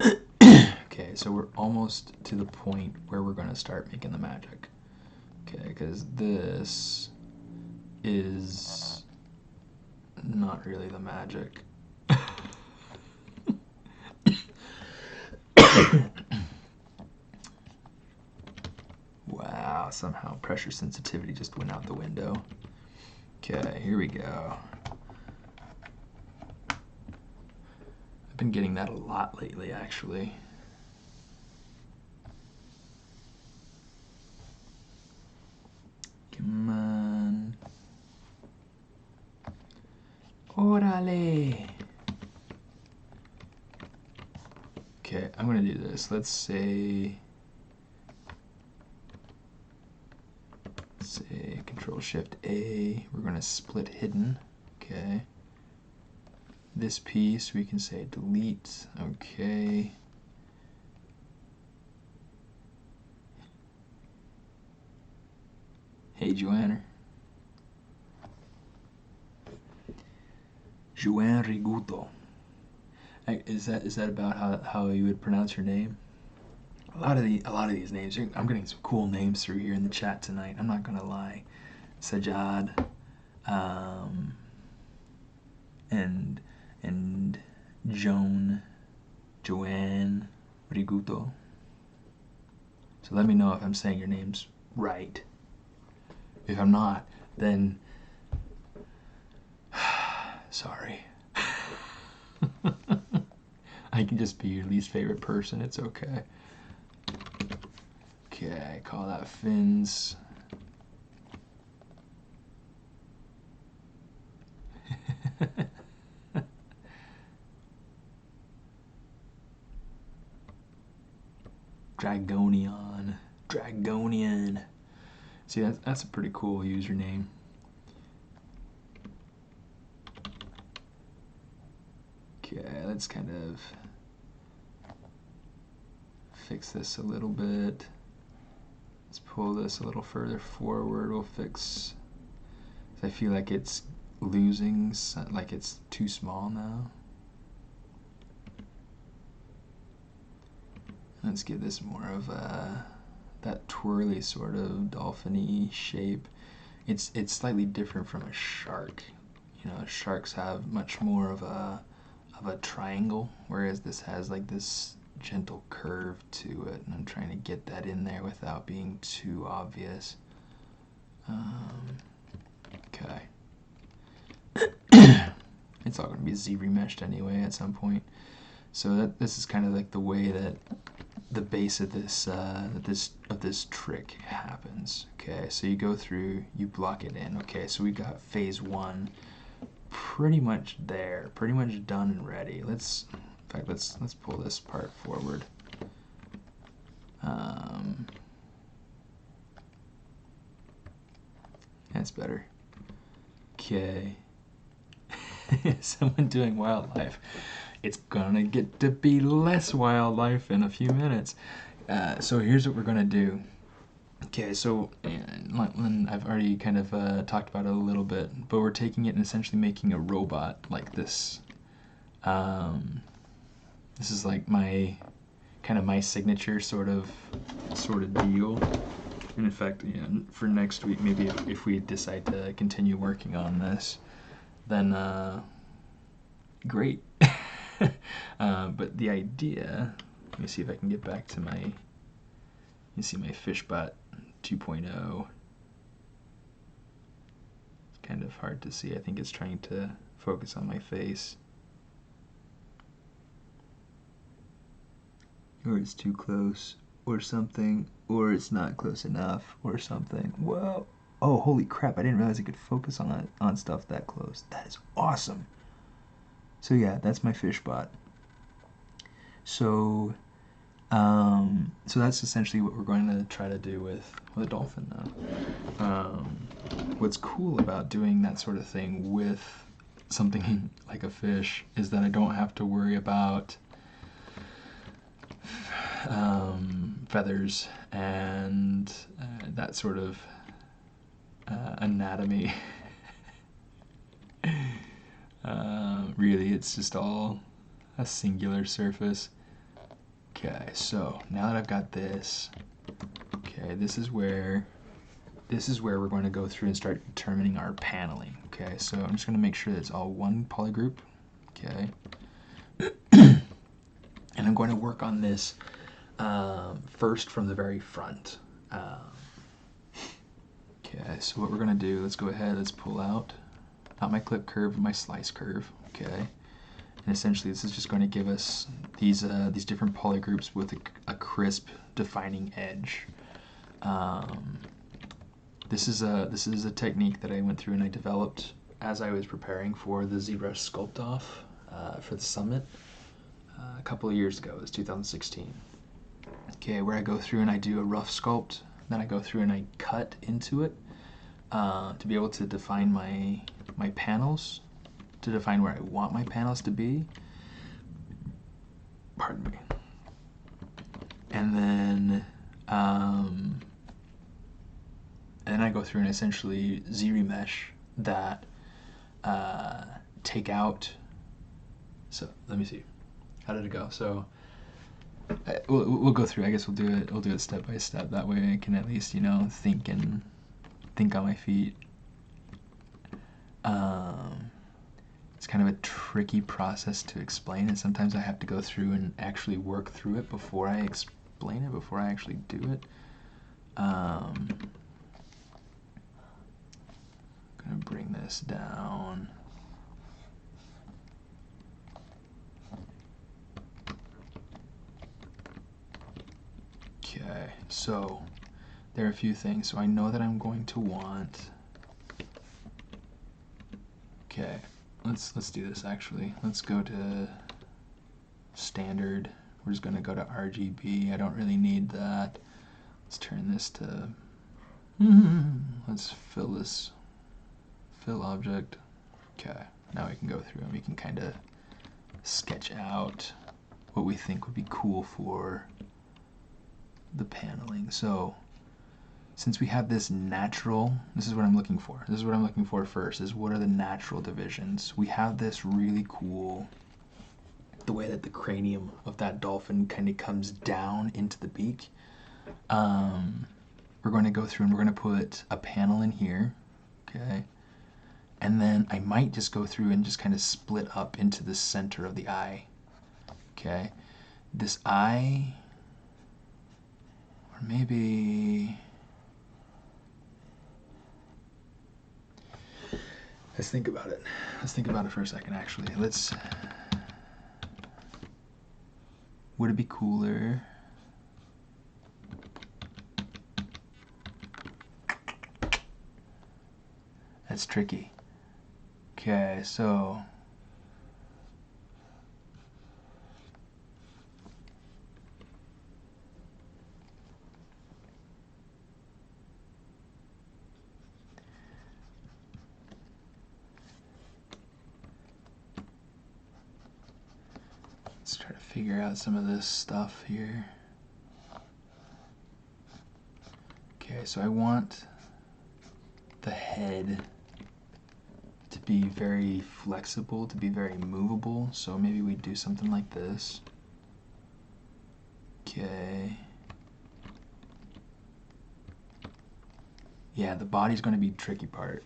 Okay, so we're almost to the point where we're going to start making the magic. Okay, because this is not really the magic. Wow, somehow pressure sensitivity just went out the window. Okay, here we go. I've been getting that a lot lately, actually. Come on. Orale. Okay, I'm gonna do this. Let's say Control Shift A. We're gonna split hidden. Okay. This piece we can say delete. Okay. Hey, Joanna. Joanne Riguto. Is that about how you would pronounce your name? A lot of these names. I'm getting some cool names through here in the chat tonight. I'm not gonna lie. Sajad, and Joanne Riguto. So let me know if I'm saying your names right. If I'm not, then sorry. I can just be your least favorite person. It's okay. Okay, call that fins. Dragonian. See, that's a pretty cool username. Okay, let's kind of fix this a little bit. Let's pull this a little further forward. We'll fix. I feel like it's losing, like it's too small now. Let's give this more of that twirly sort of dolphin-y shape. It's slightly different from a shark. You know, sharks have much more of a triangle, whereas this has like this gentle curve to it, and I'm trying to get that in there without being too obvious. Okay. It's all going to be Z-remeshed anyway at some point. So this is kind of like the way that the base of this this trick happens. Okay, so you go through, you block it in. Okay, so we got phase 1 pretty much there, pretty much done and ready. Let's pull this part forward. That's better. Okay. Someone doing wildlife. It's gonna get to be less wildlife in a few minutes. So here's what we're gonna do. Okay, so and I've already kind of talked about it a little bit, but we're taking it and essentially making a robot like this. This is like my signature sort of deal. And in fact, yeah, for next week, maybe if we decide to continue working on this, then great. But the idea, let me see if I can get back to my, you see my Fishbot 2.0. It's kind of hard to see. I think it's trying to focus on my face. Or it's too close, or something, or it's not close enough, or something. Whoa! Oh, holy crap! I didn't realize I could focus on stuff that close. That is awesome. So yeah, that's my Fishbot. So, so that's essentially what we're going to try to do with a dolphin now. What's cool about doing that sort of thing with something like a fish is that I don't have to worry about feathers and that sort of anatomy. Really, it's just all a singular surface. Okay, so now that I've got this, okay, this is where we're going to go through and start determining our paneling. Okay, so I'm just going to make sure that it's all one polygroup. Okay, and I'm going to work on this first from the very front. Okay, so what we're going to do, let's go ahead, let's pull out, not my clip curve, but my slice curve. Okay, and essentially this is just going to give us these different polygroups with a crisp defining edge. This is a technique that I went through and I developed as I was preparing for the ZBrush Sculpt Off for the summit a couple of years ago. It was 2016. Okay, where I go through and I do a rough sculpt, then I go through and I cut into it to be able to define my panels, to define where I want my panels to be. Pardon me. And then I go through and essentially Z-remesh that, take out. So let me see. How did it go? So we'll go through. I guess we'll do it step by step. That way I can at least, you know, think on my feet. It's kind of a tricky process to explain, and sometimes I have to go through and actually work through it before I explain it, before I actually do it. I'm gonna bring this down. Okay, so there are a few things. So I know that I'm going to want. Okay, let's do this actually. Let's go to standard. We're just gonna go to RGB. I don't really need that. Let's turn this to. Let's fill this. Fill object. Okay, now we can go through and we can kind of sketch out what we think would be cool for the paneling. So since we have this natural, this is what I'm looking for. This is what I'm looking for first, is what are the natural divisions. We have this really cool, the way that the cranium of that dolphin kind of comes down into the beak. We're going to go through and we're going to put a panel in here, okay? And then I might just go through and just kind of split up into the center of the eye, okay? this eye, or maybe, let's think about it. Let's think about it for a second, actually. Would it be cooler? That's tricky. Okay, so let's try to figure out some of this stuff here. Okay, so I want the head to be very flexible, to be very movable. So maybe we do something like this. Okay. Yeah, the body's going to be the tricky part.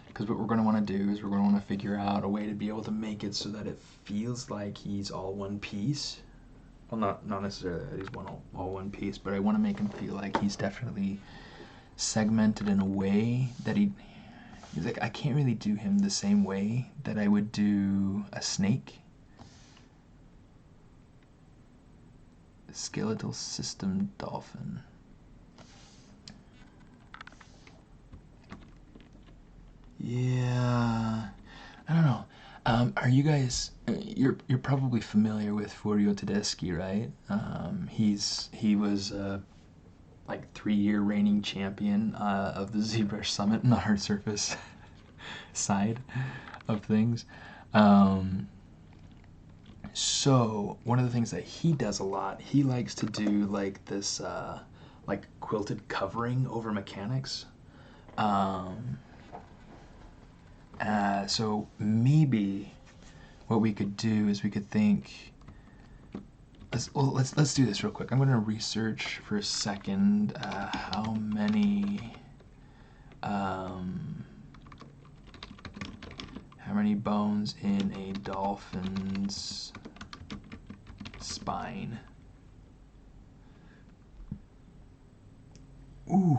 Because what we're going to want to do is we're going to want to figure out a way to be able to make it so that it feels like he's all one piece. Well, not necessarily that he's all one piece, but I want to make him feel like he's definitely segmented in a way that he's like, I can't really do him the same way that I would do a snake. Skeletal system dolphin. Yeah, I don't know. Are you guys? You're probably familiar with Furio Tedeschi, right? He was like 3-year reigning champion of the ZBrush Summit on the hard surface side of things. So one of the things that he does a lot, he likes to do like this like quilted covering over mechanics. So maybe what we could do is we could think. Let's do this real quick. I'm going to research for a second how many bones in a dolphin's spine. Ooh.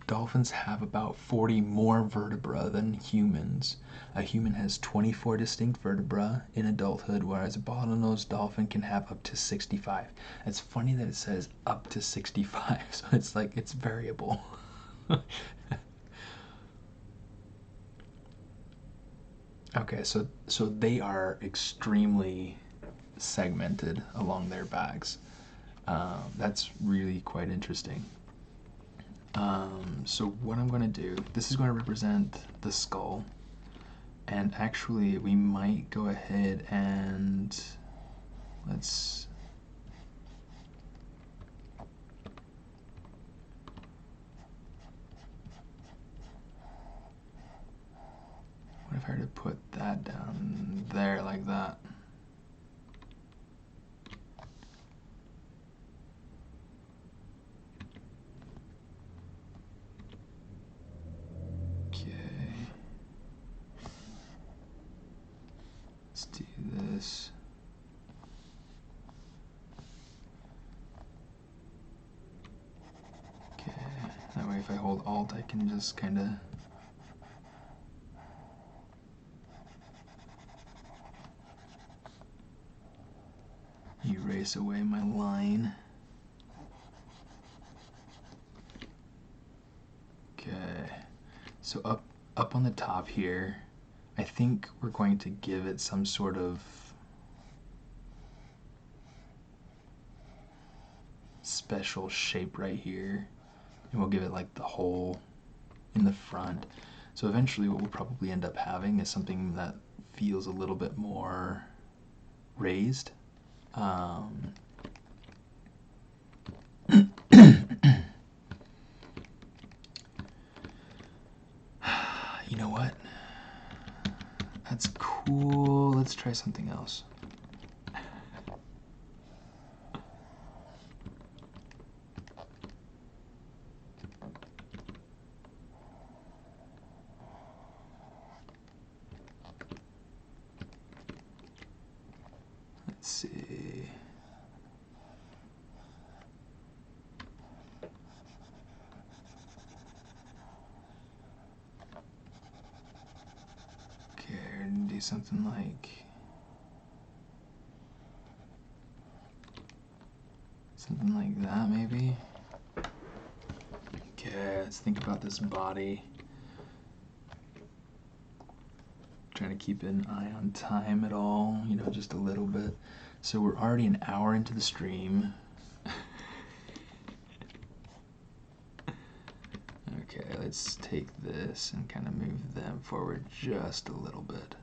Dolphins have about 40 more vertebrae than humans. A human has 24 distinct vertebrae in adulthood, whereas a bottlenose dolphin can have up to 65. It's funny that it says up to 65, so it's like it's variable. Okay, so they are extremely segmented along their backs. That's really quite interesting. So what I'm going to do, this is going to represent the skull, and actually we might go ahead and what if I were to put that down there like that? Let's do this. Okay, that way if I hold Alt, I can just kind of erase away my line. Okay, so up on the top here, I think we're going to give it some sort of special shape right here, and we'll give it like the hole in the front. So eventually what we'll probably end up having is something that feels a little bit more raised. You know what? That's cool. Let's try something else. Let's see. Okay, do something like that, maybe. Okay, let's think about this body. Trying to keep an eye on time at all, you know, just a little bit. So we're already an hour into the stream. Okay, let's take this and kind of move them forward just a little bit.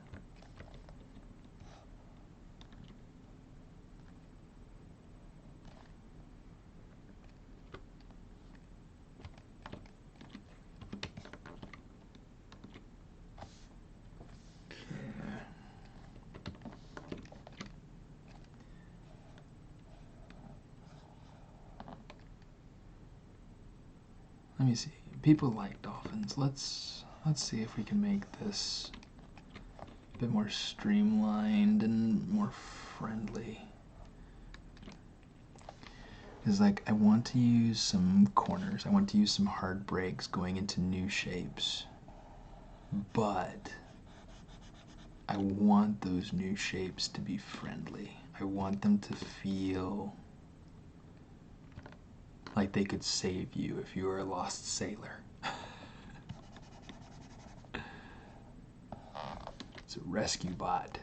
Let me see. People like dolphins. Let's see if we can make this a bit more streamlined and more friendly. Because like I want to use some corners. I want to use some hard breaks going into new shapes. But I want those new shapes to be friendly. I want them to feel like they could save you if you were a lost sailor. It's a rescue bot.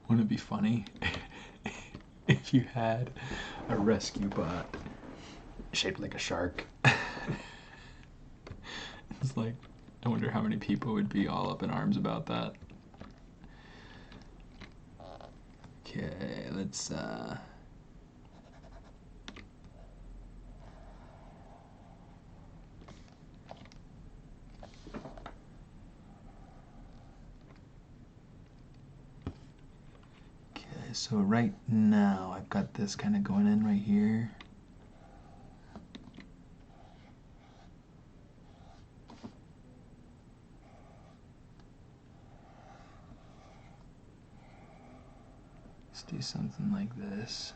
Wouldn't it be funny if you had a rescue bot shaped like a shark? It's like, I wonder how many people would be all up in arms about that. Okay, let's so right now I've got this kind of going in right here. Let's do something like this.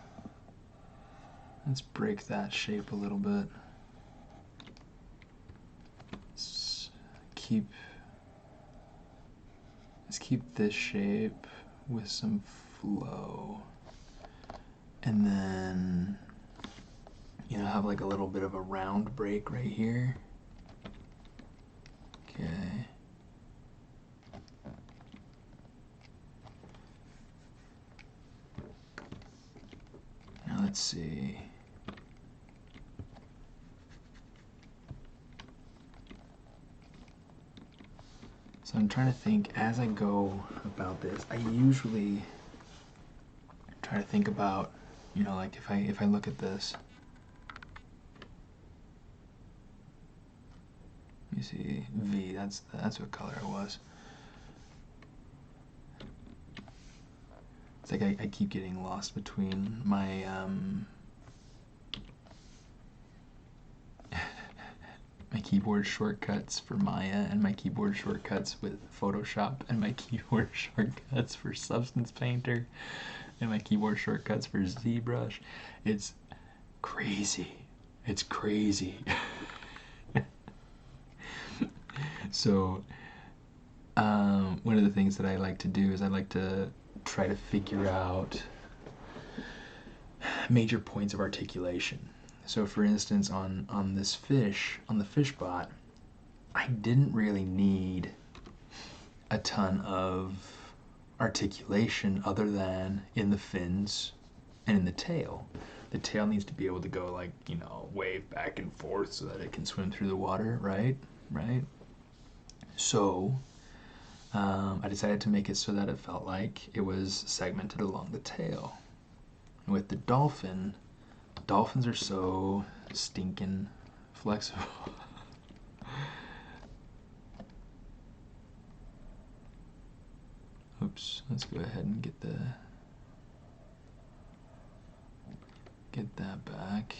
Let's break that shape a little bit. Let's keep this shape with some flow. And then, you know, have like a little bit of a round break right here. Okay. Now let's see. So I'm trying to think as I go about this. I usually try to think about, you know, like if I look at this. You see V, that's what color it was. It's like I keep getting lost between my my keyboard shortcuts for Maya and my keyboard shortcuts with Photoshop and my keyboard shortcuts for Substance Painter and my keyboard shortcuts for ZBrush. It's crazy. It's crazy. So one of the things that I like to do is I like to try to figure out major points of articulation. So for instance, on this fish, on the fish bot, I didn't really need a ton of articulation other than in the fins and in the tail. The tail needs to be able to go like, you know, wave back and forth so that it can swim through the water, right? So I decided to make it so that it felt like it was segmented along the tail. And with the dolphins are so stinking flexible. Oops, let's go ahead and get that back.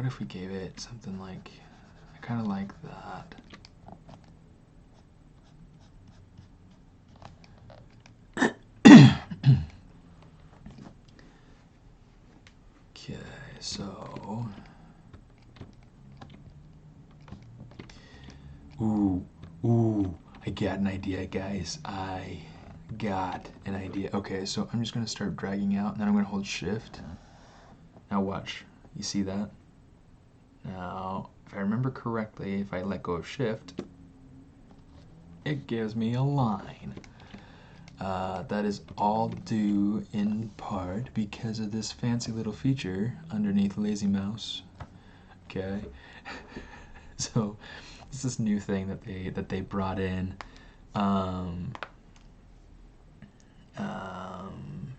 what if we gave it something like, I kind of like that. Okay, so, ooh, I got an idea, guys. I got an idea. Okay, so I'm just gonna start dragging out, and then I'm gonna hold shift. Now watch, you see that? Now, if I remember correctly, if I let go of shift, it gives me a line. That is all due in part because of this fancy little feature underneath Lazy Mouse. Okay, so it's this new thing that they brought in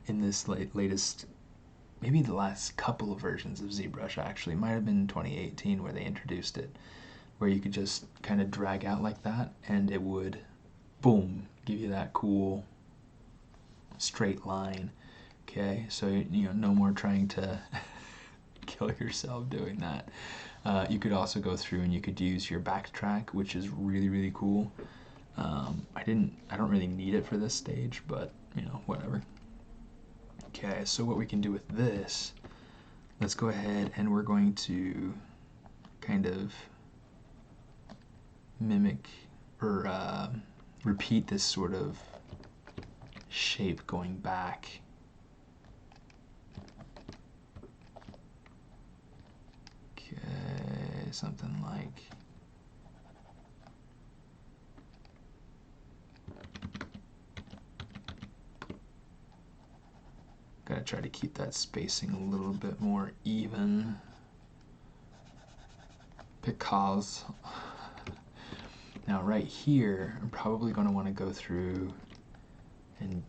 this latest, maybe the last couple of versions of ZBrush actually. It might have been 2018 where they introduced it, where you could just kind of drag out like that and it would, boom, give you that cool straight line. Okay, so you know, no more trying to kill yourself doing that. You could also go through and you could use your backtrack, which is really cool. I don't really need it for this stage, but you know, whatever. Okay, so what we can do with this, let's go ahead and we're going to kind of mimic or repeat this sort of shape going back. Okay, something like, gotta try to keep that spacing a little bit more even because now right here I'm probably going to want to go through and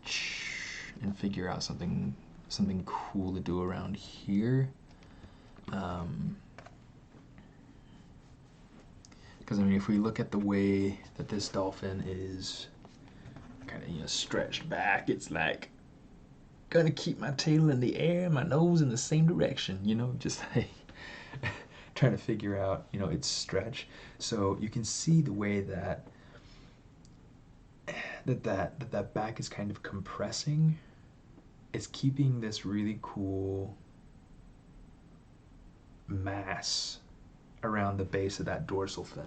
figure out something cool to do around here, because I mean, if we look at the way that this dolphin is kind of, you know, stretched back, it's like gonna keep my tail in the air and my nose in the same direction, you know, just like trying to figure out, you know, its stretch. So you can see the way that that back is kind of compressing. It's keeping this really cool mass around the base of that dorsal fin.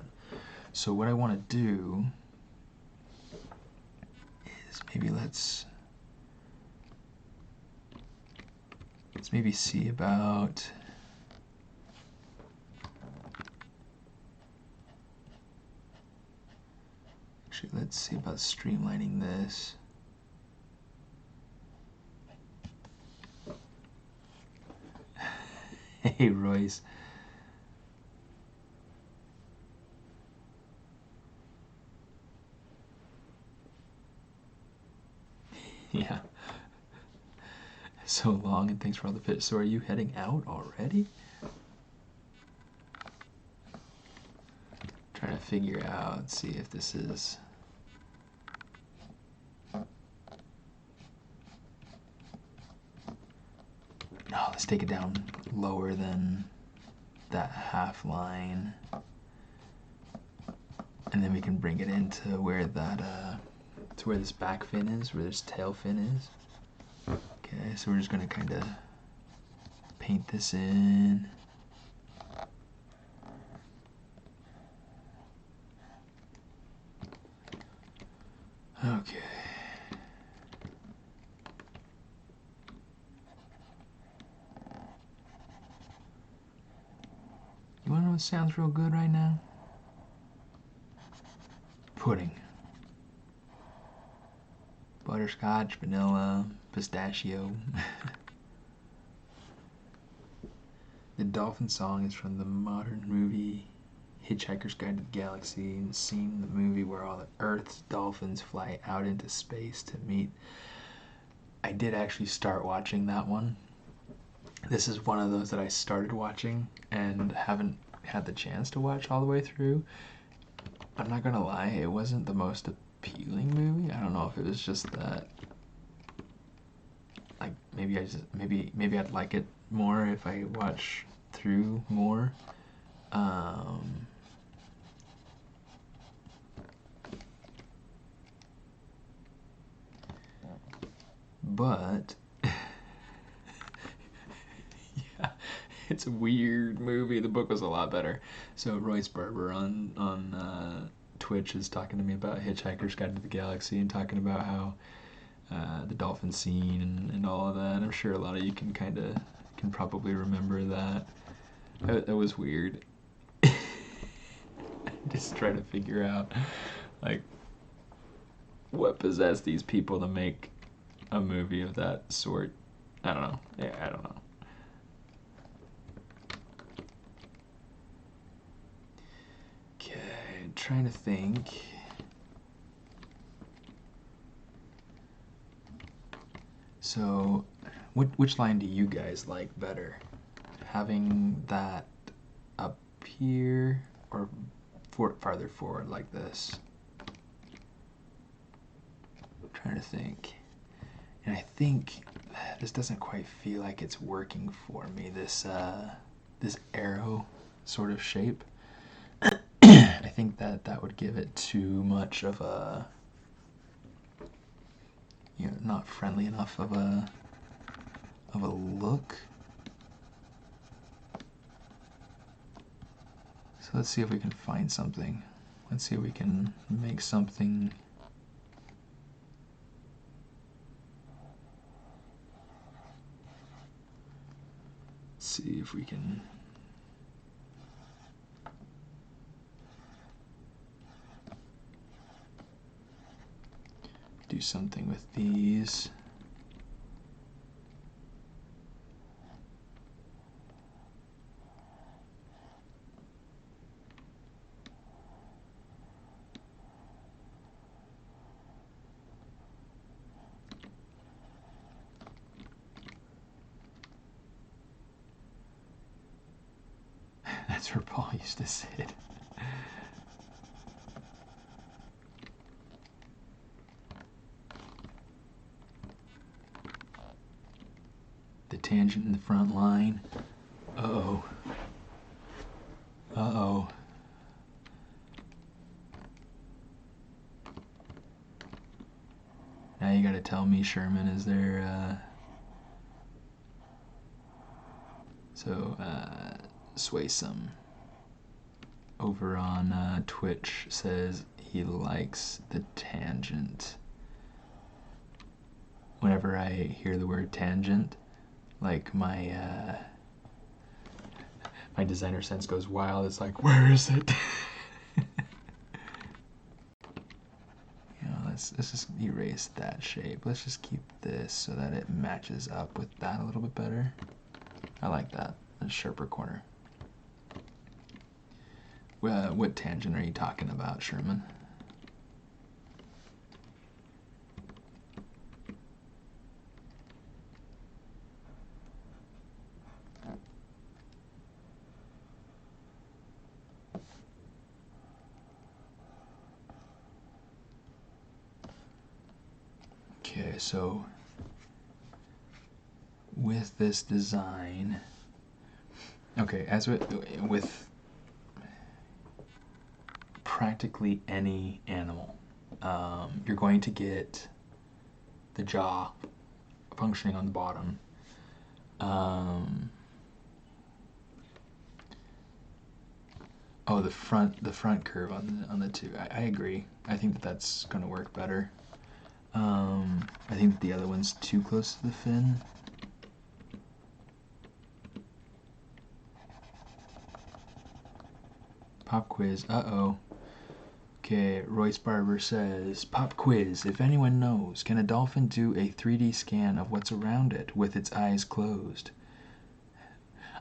So what I want to do is maybe let's maybe see about, actually let's see about streamlining this. Hey Royce. Yeah. So long, and thanks for all the pitch. So are you heading out already? Trying to figure out, see if this is, no, let's take it down lower than that half line, and then we can bring it into where that to where this back fin is, where this tail fin is. Okay, so we're just gonna kind of paint this in. Okay. You wanna know what sounds real good right now? Pudding. Butterscotch, vanilla, pistachio. The dolphin song is from the modern movie Hitchhiker's Guide to the Galaxy, and the scene in the movie where all the Earth's dolphins fly out into space to meet. I did actually start watching that one. This is one of those that I started watching and haven't had the chance to watch all the way through. I'm not gonna lie, it wasn't the most appealing movie. I don't know if it was just that, like, maybe I'd like it more if I watch through more. But yeah, it's a weird movie. The book was a lot better. So Royce Barber on Twitch is talking to me about Hitchhiker's Guide to the Galaxy and talking about how the dolphin scene and all of that. I'm sure a lot of you can probably remember that. That was weird. Just trying to figure out like what possessed these people to make a movie of that sort. I don't know. Yeah, I don't know. Okay, trying to think. So, which line do you guys like better? Having that up here or farther forward like this? I'm trying to think. And I think this doesn't quite feel like it's working for me, this arrow sort of shape. I think that would give it too much of a, not friendly enough of a look. So let's see if we can find something. Let's see if we can make something. See if we can do something with these. That's where Paul used to sit. The tangent in the front line. Uh-oh. Uh-oh. Now you gotta tell me, Sherman, is there, Swaysome over on Twitch says he likes the tangent. Whenever I hear the word tangent, like my designer sense goes wild. It's like, where is it? Let's just erase that shape. Let's just keep this so that it matches up with that a little bit better. I like that. A sharper corner. What tangent are you talking about, Sherman? Okay, so with this design, okay, as with practically any animal, you're going to get the jaw functioning on the bottom. Oh, the front curve on the two. I agree. I think that's gonna work better. I think the other one's too close to the fin. Pop quiz. Uh-oh. Okay, Royce Barber says, pop quiz. If anyone knows, can a dolphin do a 3D scan of what's around it with its eyes closed?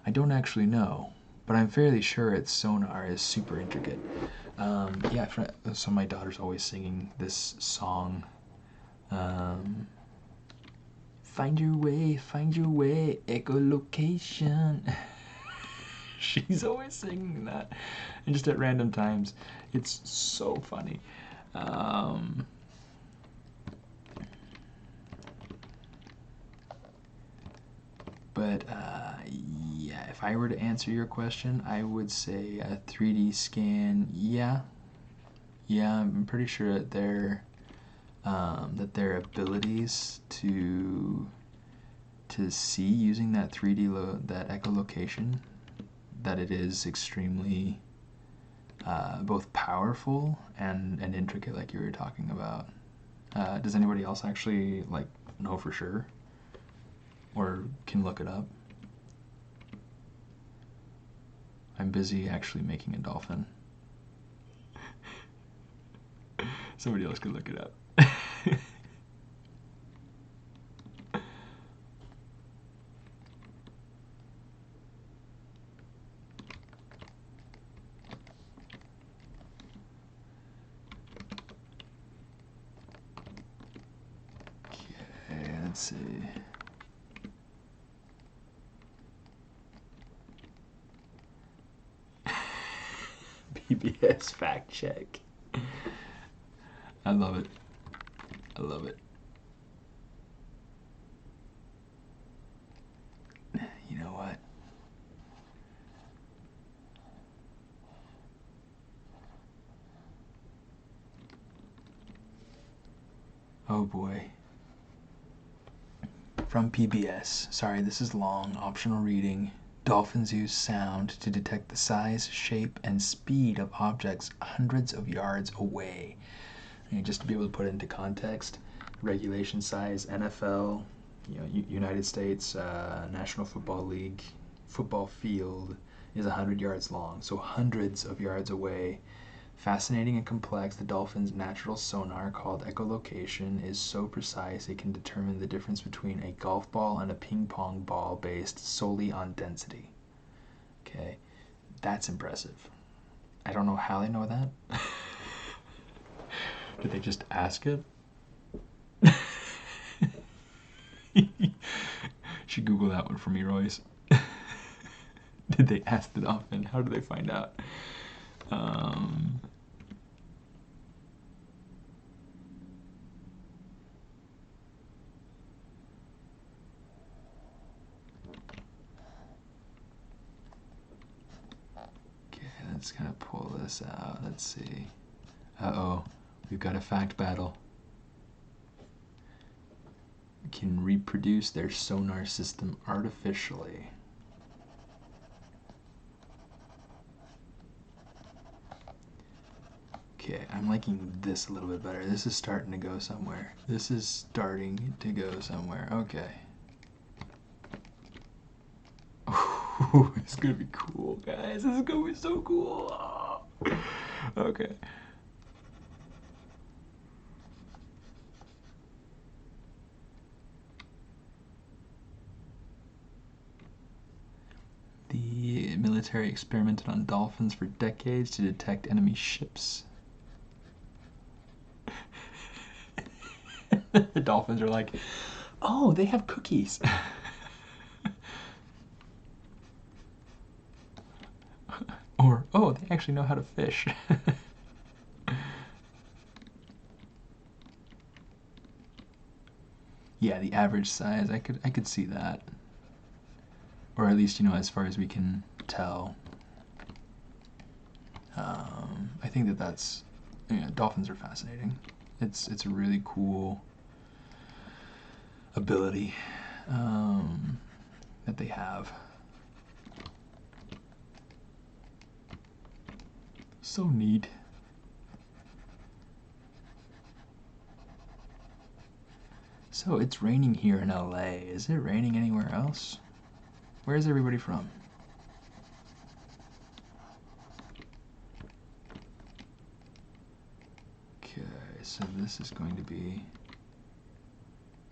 I don't actually know, but I'm fairly sure its sonar is super intricate. Yeah, so my daughter's always singing this song. Find your way, echolocation. She's always singing that, and just at random times. It's so funny. But yeah, if I were to answer your question, I would say a 3D scan. Yeah, I'm pretty sure that their abilities to see using that 3D that echolocation, that it is extremely both powerful and intricate, like you were talking about. Does anybody else actually like know for sure, or can look it up? I'm busy actually making a dolphin. Somebody else could look it up. Okay, let's see. PBS fact check. I love it. I love it. You know what? Oh boy. From PBS. Sorry, this is long. Optional reading. Dolphins use sound to detect the size, shape, and speed of objects hundreds of yards away. And just to be able to put it into context, regulation size, NFL, United States National Football League football field is 100 yards long, so hundreds of yards away. Fascinating and complex, the dolphin's natural sonar, called echolocation, is so precise it can determine the difference between a golf ball and a ping pong ball based solely on density. Okay, that's impressive. I don't know how they know that. Did they just ask it? Should Google that one for me, Royce. Did they ask the dolphin? How did they find out? Okay, let's kind of pull this out. Let's see. Uh-oh, we've got a fact battle. Can reproduce their sonar system artificially. Okay, I'm liking this a little bit better. This is starting to go somewhere. This is starting to go somewhere. Okay. Ooh, it's gonna be cool, guys. This is gonna be so cool. Oh. Okay. The military experimented on dolphins for decades to detect enemy ships. The dolphins are like, oh, they have cookies. Or, oh, they actually know how to fish. Yeah, the average size, I could see that. Or at least, as far as we can tell. I think that's, dolphins are fascinating. It's a really cool ability that they have. So neat. So it's raining here in LA. Is it raining anywhere else? Where is everybody from? Okay, so this is going to be...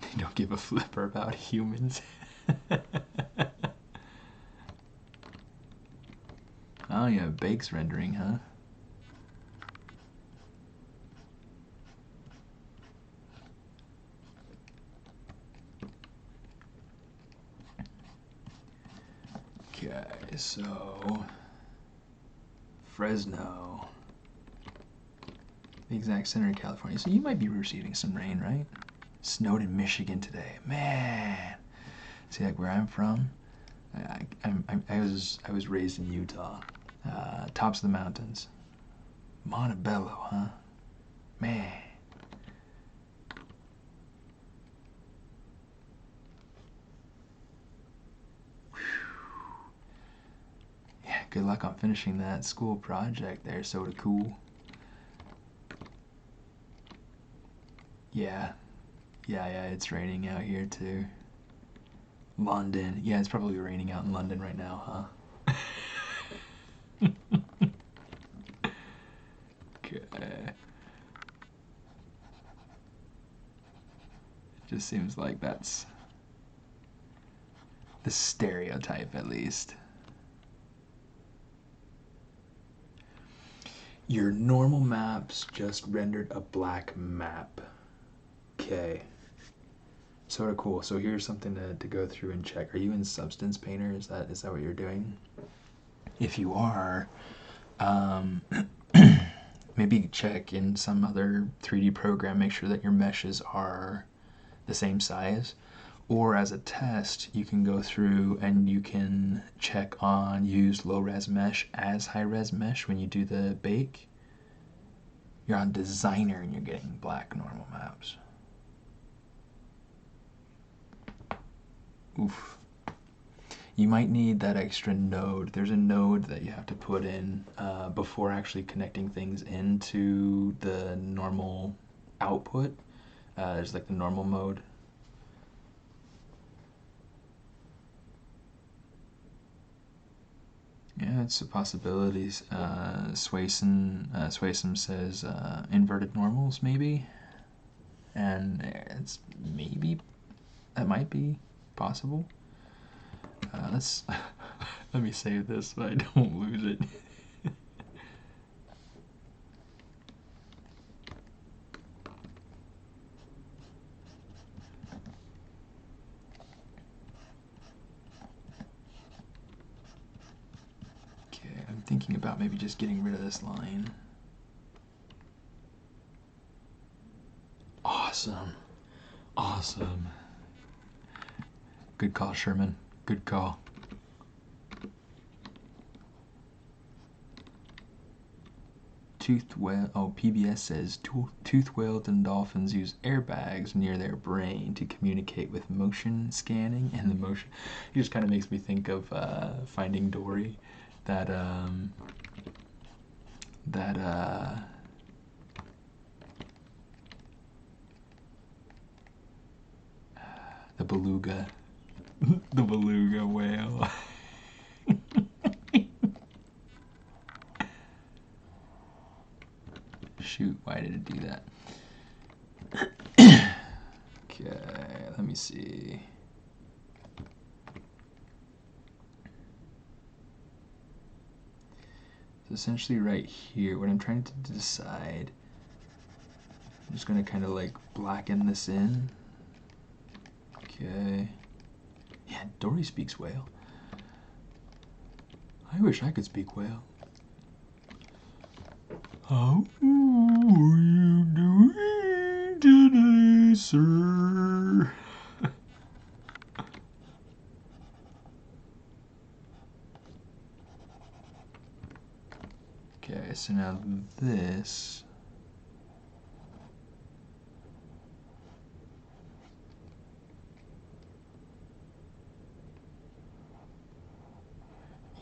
They don't give a flipper about humans. Oh yeah, Bake's rendering, huh? Okay, so Fresno, the exact center of California. So you might be receiving some rain, right? Snowed in Michigan today. Man, see, like where I'm from, I was raised in Utah, tops of the mountains. Montebello, huh? Man. Yeah, good luck on finishing that school project there, Soda Cool. Yeah. Yeah, it's raining out here too. London. Yeah, it's probably raining out in London right now, huh? Okay. It just seems like that's the stereotype, at least. Your normal maps just rendered a black map. Okay. Sort of cool. So here's something to go through and check. Are you in Substance Painter? Is that what you're doing? If you are, maybe check in some other 3D program, make sure that your meshes are the same size. Or as a test, you can go through and you can check on use low-res mesh as high-res mesh when you do the bake. You're on designer and you're getting black normal maps. Oof. You might need that extra node. There's a node that you have to put in before actually connecting things into the normal output. There's like the normal mode. Yeah, it's a possibility. Swayson says inverted normals, maybe. And it's maybe, that might be possible. Let's let me save this so I don't lose it. Okay, I'm thinking about maybe just getting rid of this line. Awesome. Awesome. Good call, Sherman. Good call. Toothed whale. Oh, PBS says toothed whales and dolphins use airbags near their brain to communicate with motion scanning, and the motion. It just kind of makes me think of Finding Dory. The beluga. The beluga whale. Shoot, why did it do that? Okay, let me see. So essentially right here, what I'm trying to decide, I'm just going to kind of like blacken this in. Okay. Yeah, Dory speaks whale. I wish I could speak whale. How are you doing today, sir? Okay, so now this.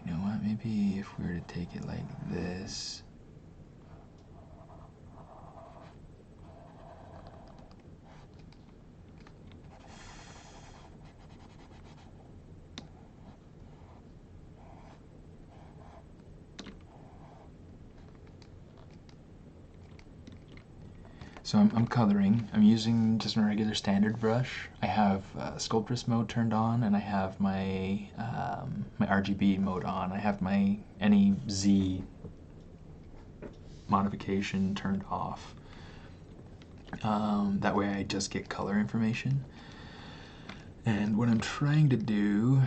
You know what, maybe if we were to take it like this. So I'm coloring. I'm using just a regular standard brush. I have sculptress mode turned on, and I have my my RGB mode on. I have my any Z modification turned off. That way I just get color information. And what I'm trying to do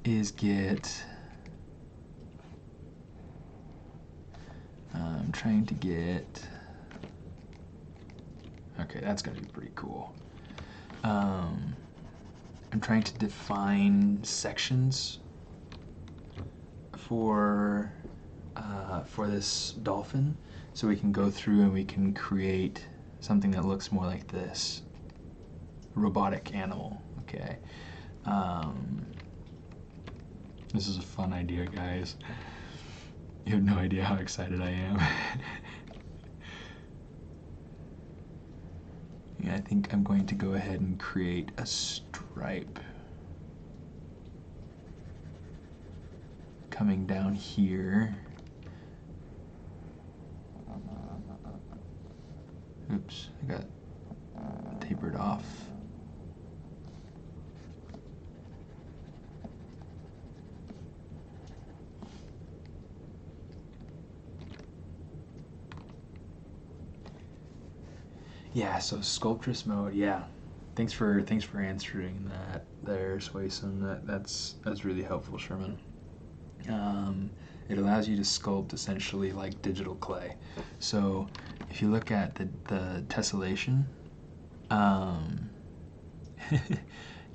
is get. I'm trying to get. Okay, that's gonna be pretty cool. I'm trying to define sections for this dolphin, so we can go through and we can create something that looks more like this robotic animal. Okay. This is a fun idea, guys. You have no idea how excited I am. Yeah, I think I'm going to go ahead and create a stripe coming down here. Oops, I got tapered off. Yeah, so sculptress mode, yeah. Thanks for answering that there, Swayson. That's really helpful, Sherman. It allows you to sculpt essentially like digital clay. So if you look at the tessellation,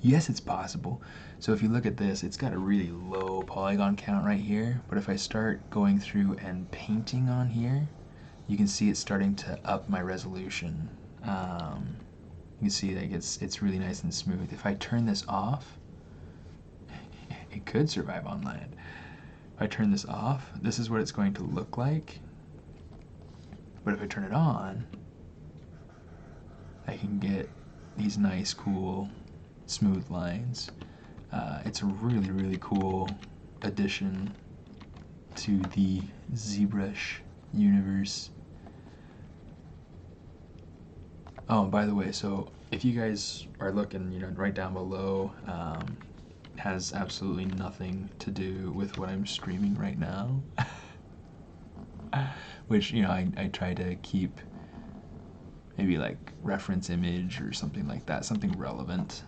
yes, it's possible. So if you look at this, it's got a really low polygon count right here, but if I start going through and painting on here, you can see it's starting to up my resolution. You can see like it's really nice and smooth. If I turn this off, it could survive on land. If I turn this off, this is what it's going to look like. But if I turn it on, I can get these nice, cool, smooth lines. It's a really, really cool addition to the ZBrush universe. Oh, and by the way, so if you guys are looking, you know, right down below, has absolutely nothing to do with what I'm streaming right now. Which, you know, I try to keep maybe like reference image or something like that, something relevant.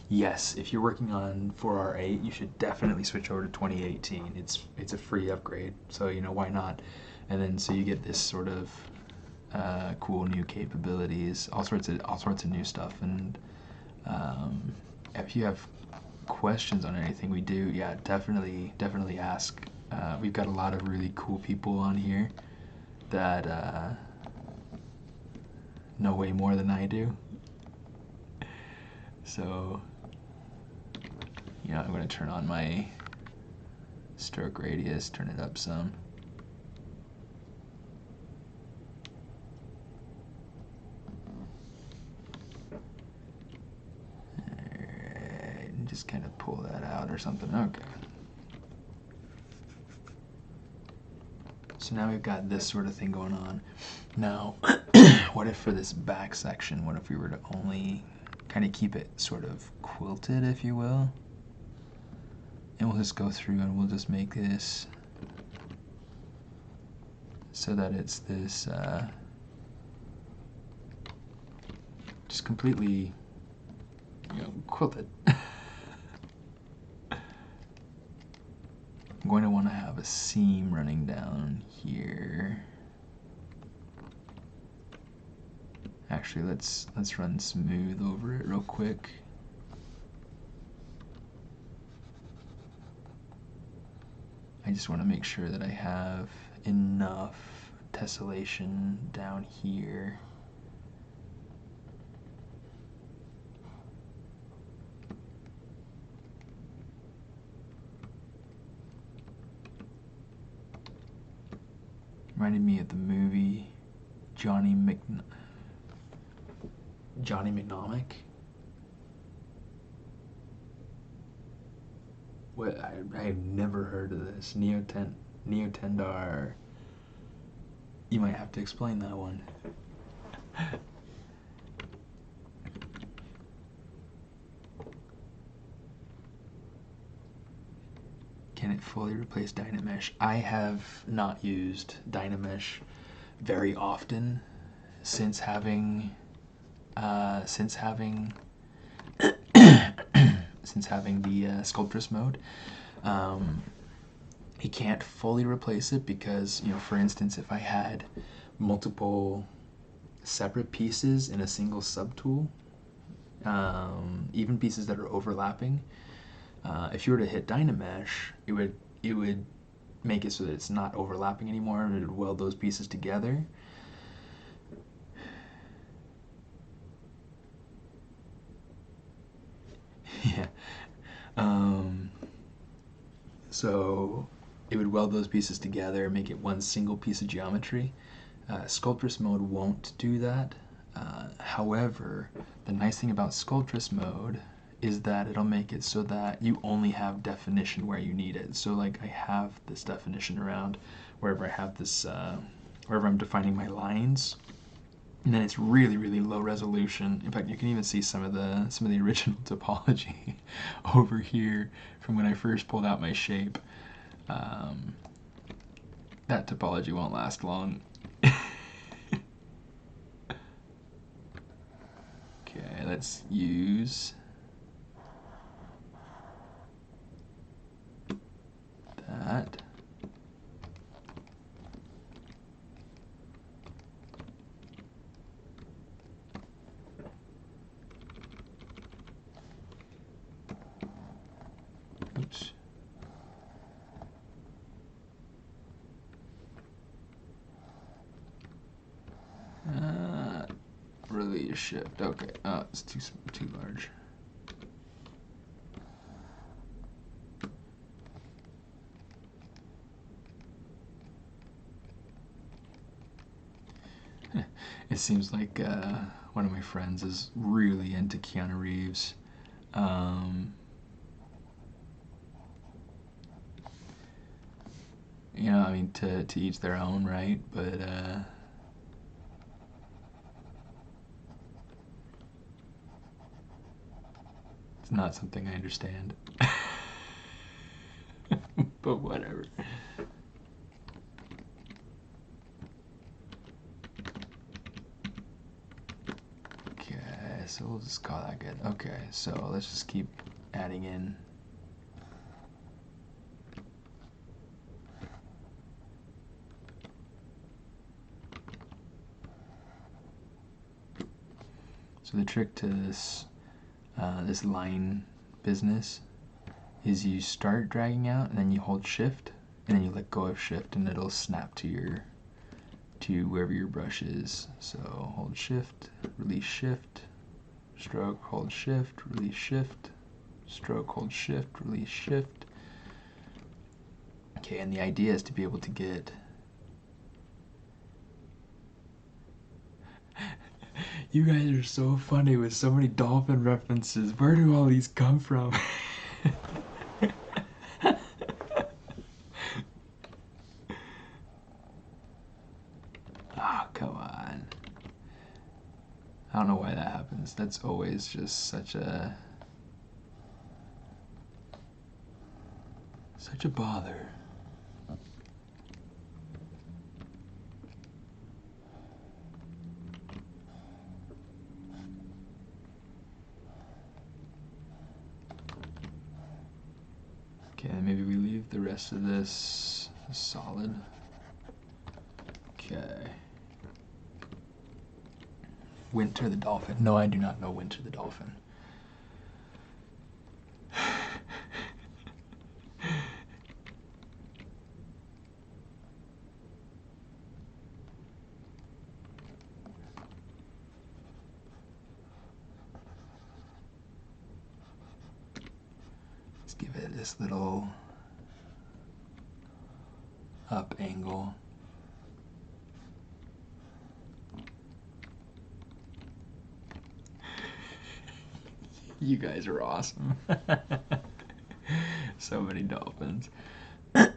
Yes, if you're working on 4R8, you should definitely switch over to 2018. It's a free upgrade, so you know, why not? And then so you get this sort of cool new capabilities, all sorts of new stuff. And if you have questions on anything we do, yeah, definitely ask. We've got a lot of really cool people on here that know way more than I do. So, you know, I'm going to turn on my stroke radius, turn it up some. Alright, and just kind of pull that out or something. Okay. So now we've got this sort of thing going on. Now, what if for this back section, what if we were to only kind of keep it sort of quilted, if you will? And we'll just go through and we'll just make this so that it's this just completely, you know, quilted. I'm going to want to have a seam running down here. Actually, let's run smooth over it real quick. I just want to make sure that I have enough tessellation down here. Reminded me of the movie Johnny Mnemonic. What? I've never heard of this. Neotendar. You might have to explain that one. Can it fully replace Dynamesh? I have not used Dynamesh very often since having since having the sculptress mode. He can't fully replace it because, you know, for instance, if I had multiple separate pieces in a single subtool, even pieces that are overlapping. If you were to hit Dynamesh, it would make it so that it's not overlapping anymore, and it would weld those pieces together. Yeah. So it would weld those pieces together, make it one single piece of geometry. Sculptress mode won't do that. However, the nice thing about Sculptress mode is that it'll make it so that you only have definition where you need it. So like I have this definition around wherever I have this, wherever I'm defining my lines, and then it's really, really low resolution. In fact, you can even see some of the original topology over here from when I first pulled out my shape. That topology won't last long. Okay, let's use that. Oops. Release shift. Okay. Oh, it's too large. It seems like one of my friends is really into Keanu Reeves. You know, I mean, to each their own, right? But it's not something I understand. But whatever. Okay, so we'll just call that good. Okay, so let's just keep adding in. So the trick to this this line business is you start dragging out and then you hold shift and then you let go of shift and it'll snap to wherever your brush is. So hold shift, release shift, stroke, hold shift, release shift, stroke, hold shift, release shift. Okay, and the idea is to be able to get you guys are so funny with so many dolphin references. Where do all these come from? Oh, come on. I don't know why that happens. That's always just such a bother. Okay, maybe we leave the rest of this solid. Okay. Winter the dolphin. No, I do not know Winter the dolphin. Let's give it this little up angle. You guys are awesome. So many dolphins. Okay.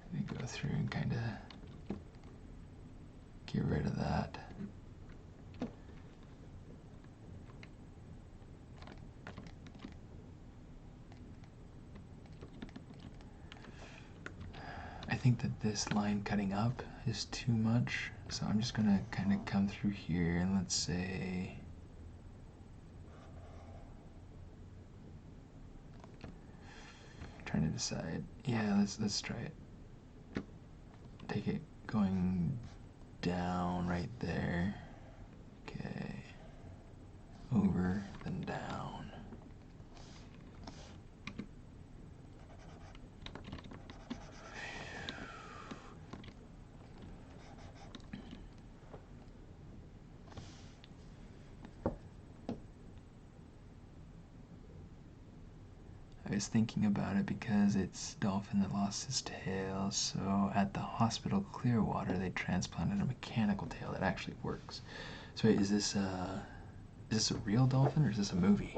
Let me go through and kind of get rid of that. I think that this line cutting up is too much, so I'm just gonna kind of come through here and let's say trying to decide. Yeah, let's try it. Take it going down right there. Okay. Over, then down. I was thinking about it because it's dolphin that lost his tail, so at the hospital Clearwater they transplanted a mechanical tail that actually works. So wait, is this a real dolphin or is this a movie?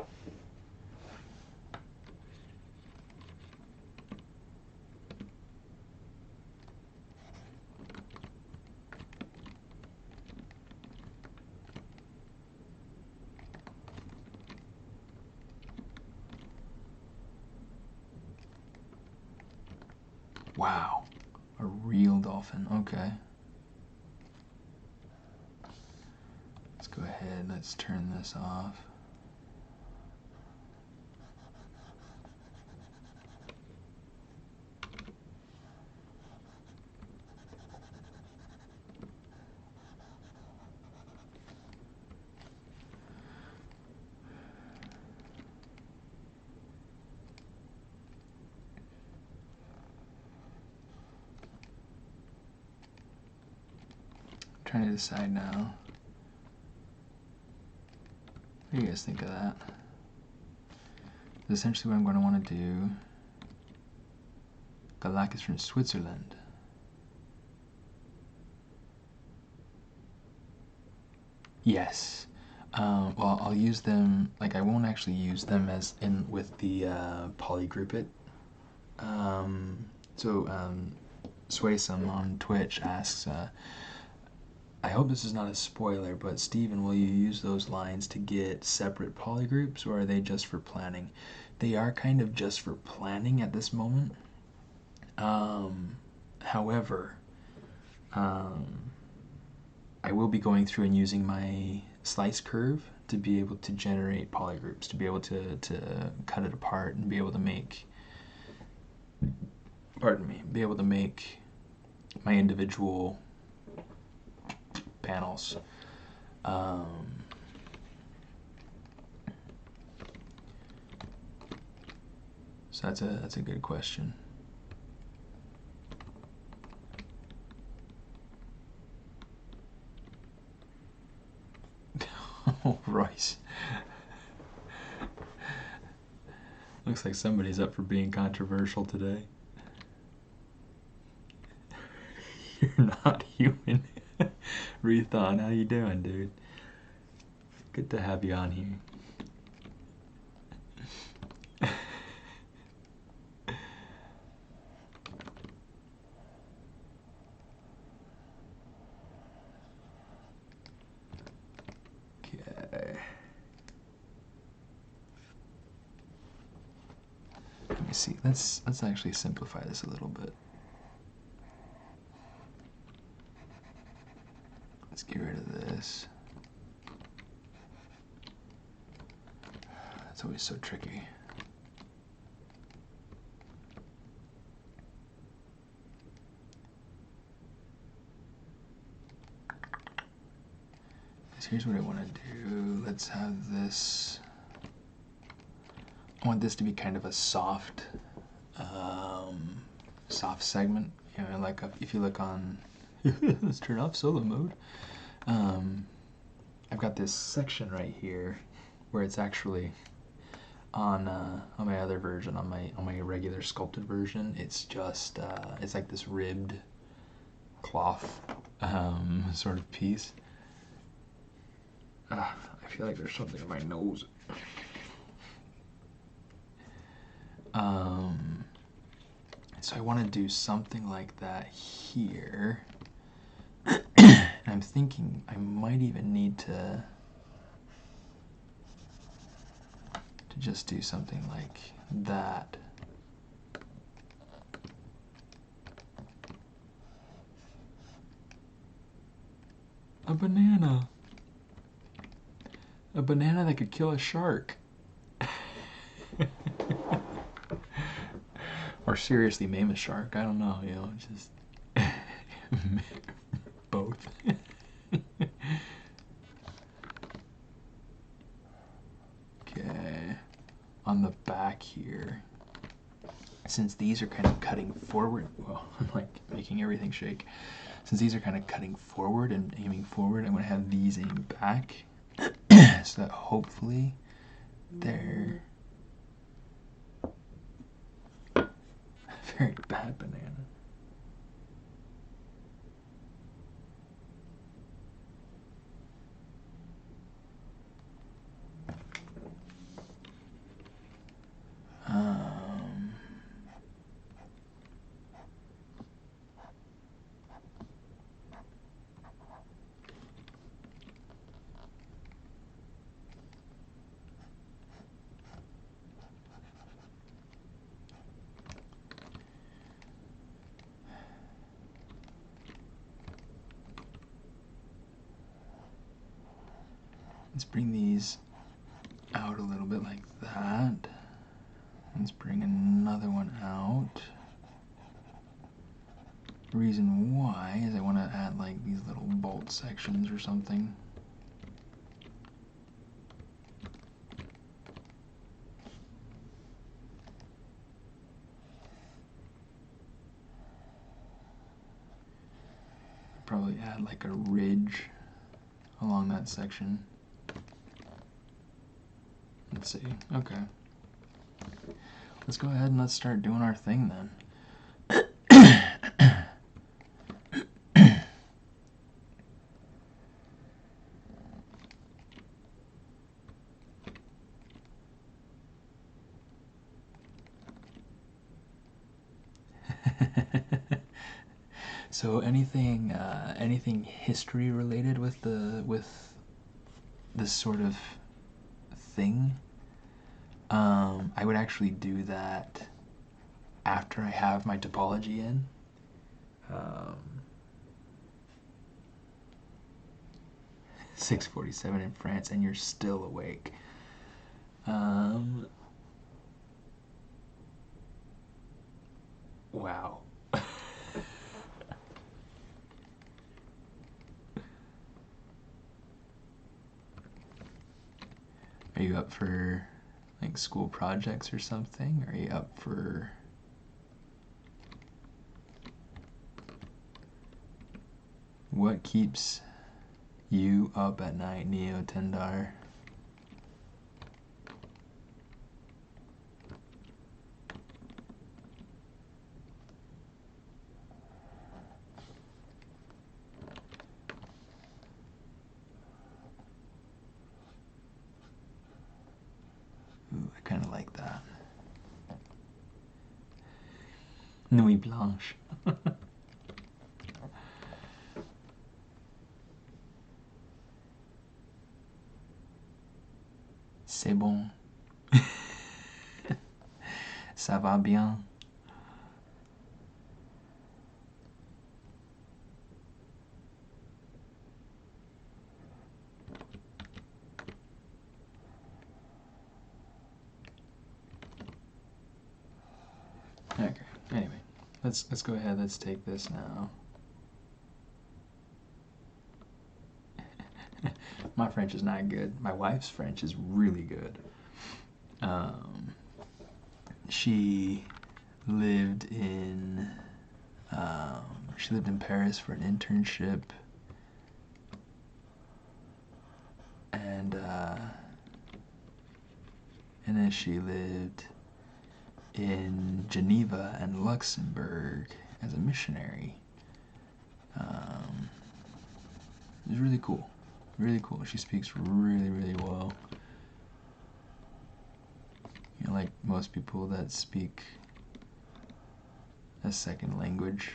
Wow, a real dolphin, okay. Let's go ahead, let's turn this off. Trying to decide now. What do you guys think of that? Essentially what I'm going to want to do. Galak is from Switzerland. Yes. Well, I'll use them, like I won't actually use them as in with the polygroup it. Swaysome on Twitch asks, I hope this is not a spoiler, but Steven, will you use those lines to get separate polygroups, or are they just for planning? They are kind of just for planning at this moment. However, I will be going through and using my slice curve to be able to generate polygroups, to be able to cut it apart and be able to make, be able to make my individual panels. So that's a good question. Oh, Royce. Looks like somebody's up for being controversial today. You're not human. Rethon, how you doing, dude? Good to have you on here. Okay. Let me see. Let's actually simplify this a little bit. Let's get rid of this. It's always so tricky. So here's what I want to do. Let's have this. I want this to be kind of a soft, soft segment. You know, like if you look on. Let's turn off solo mode. I've got this section right here where it's actually on my other version, on my regular sculpted version. It's just it's like this ribbed cloth sort of piece. I feel like there's something in my nose. So I want to do something like that here. And I'm thinking I might even need to just do something like that. A banana. A banana that could kill a shark. Or seriously maim a shark. I don't know, you know, just both. Okay. On the back here, since these are kind of cutting forward, well, I'm like making everything shake. Since these are kind of cutting forward and aiming forward, I'm going to have these aim back so that hopefully they're very bad banana. Let's bring these out a little bit like that. Let's bring another one out. The reason why is I want to add like these little bolt sections or something. Probably add like a ridge along that section. Let's see. Okay. Let's go ahead and let's start doing our thing then. So anything history related with this sort of thing, I would actually do that after I have my topology in. 6:47 in France, and you're still awake. Wow. Are you up for like school projects or something? Are you up for what keeps you up at night, Neo Tendar? Ooh, I kind of like that. Nuit blanche. C'est bon. Ça va bien. Okay, anyway, let's go ahead, let's take this now. My French is not good. My wife's French is really good. She lived in Paris for an internship, and then she lived in Geneva and Luxembourg as a missionary. It was really cool. Really cool. She speaks really, really well. You know, like most people that speak a second language,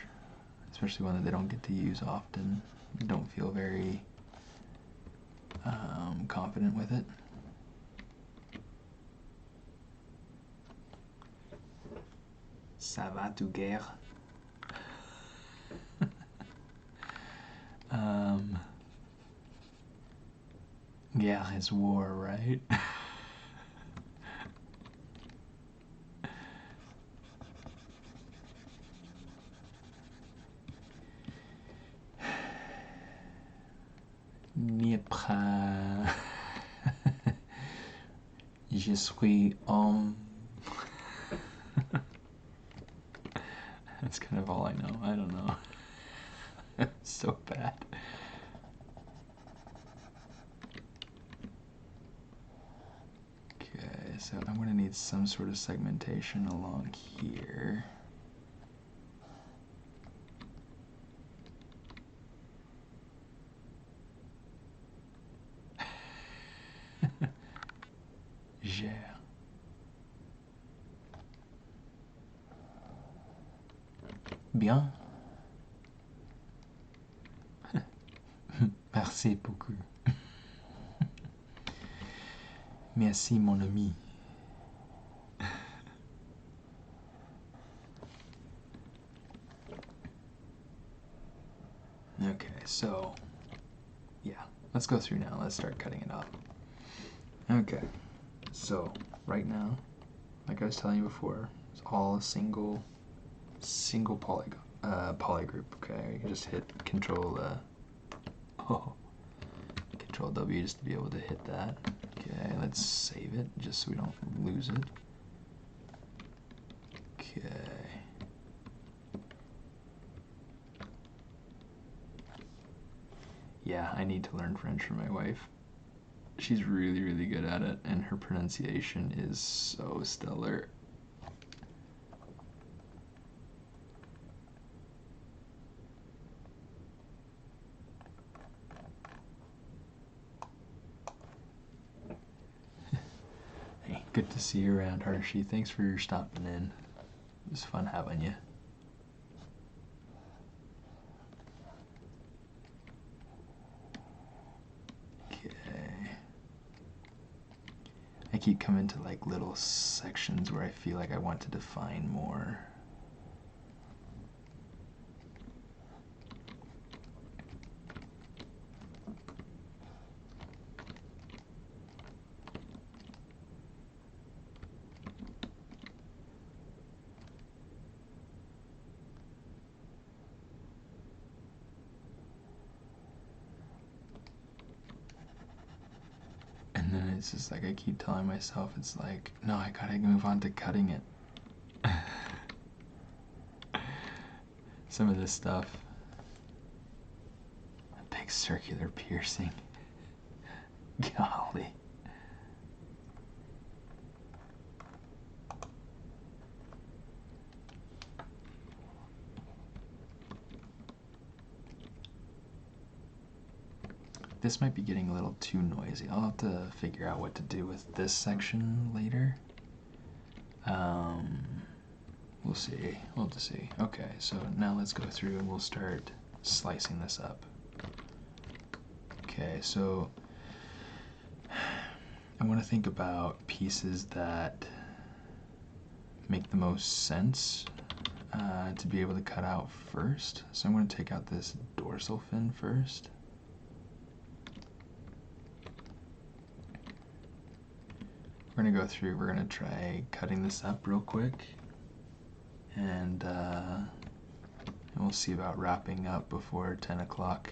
especially one that they don't get to use often, don't feel very confident with it. Ça va tu guerre? Guerre is war, right? Dniepr. Je suis homme. That's kind of all I know. I don't know. So bad. Okay, so I'm going to need some sort of segmentation along here. Gère. Bien. Merci beaucoup. Merci, mon ami. Okay, so, yeah, let's go through now. Let's start cutting it off. Okay, so right now, like I was telling you before, it's all a single poly group. Okay, you just hit Control Control W just to be able to hit that. Okay, let's save it just so we don't lose it. Okay. Yeah, I need to learn French for my wife. She's really, really good at it, and her pronunciation is so stellar. Hey, good to see you around, Hershey. Thanks for stopping in. It was fun having you. I keep coming to like little sections where I feel like I want to define more. And then it's just like I keep telling myself, it's like, no, I gotta move on to cutting it. Some of this stuff. A big circular piercing. Golly. This might be getting a little too noisy. I'll have to figure out what to do with this section later. We'll see. We'll have to see. Okay, so now let's go through and we'll start slicing this up. Okay, so I want to think about pieces that make the most sense to be able to cut out first. So I'm going to take out this dorsal fin first. We're going to go through, we're going to try cutting this up real quick. And we'll see about wrapping up before 10 o'clock.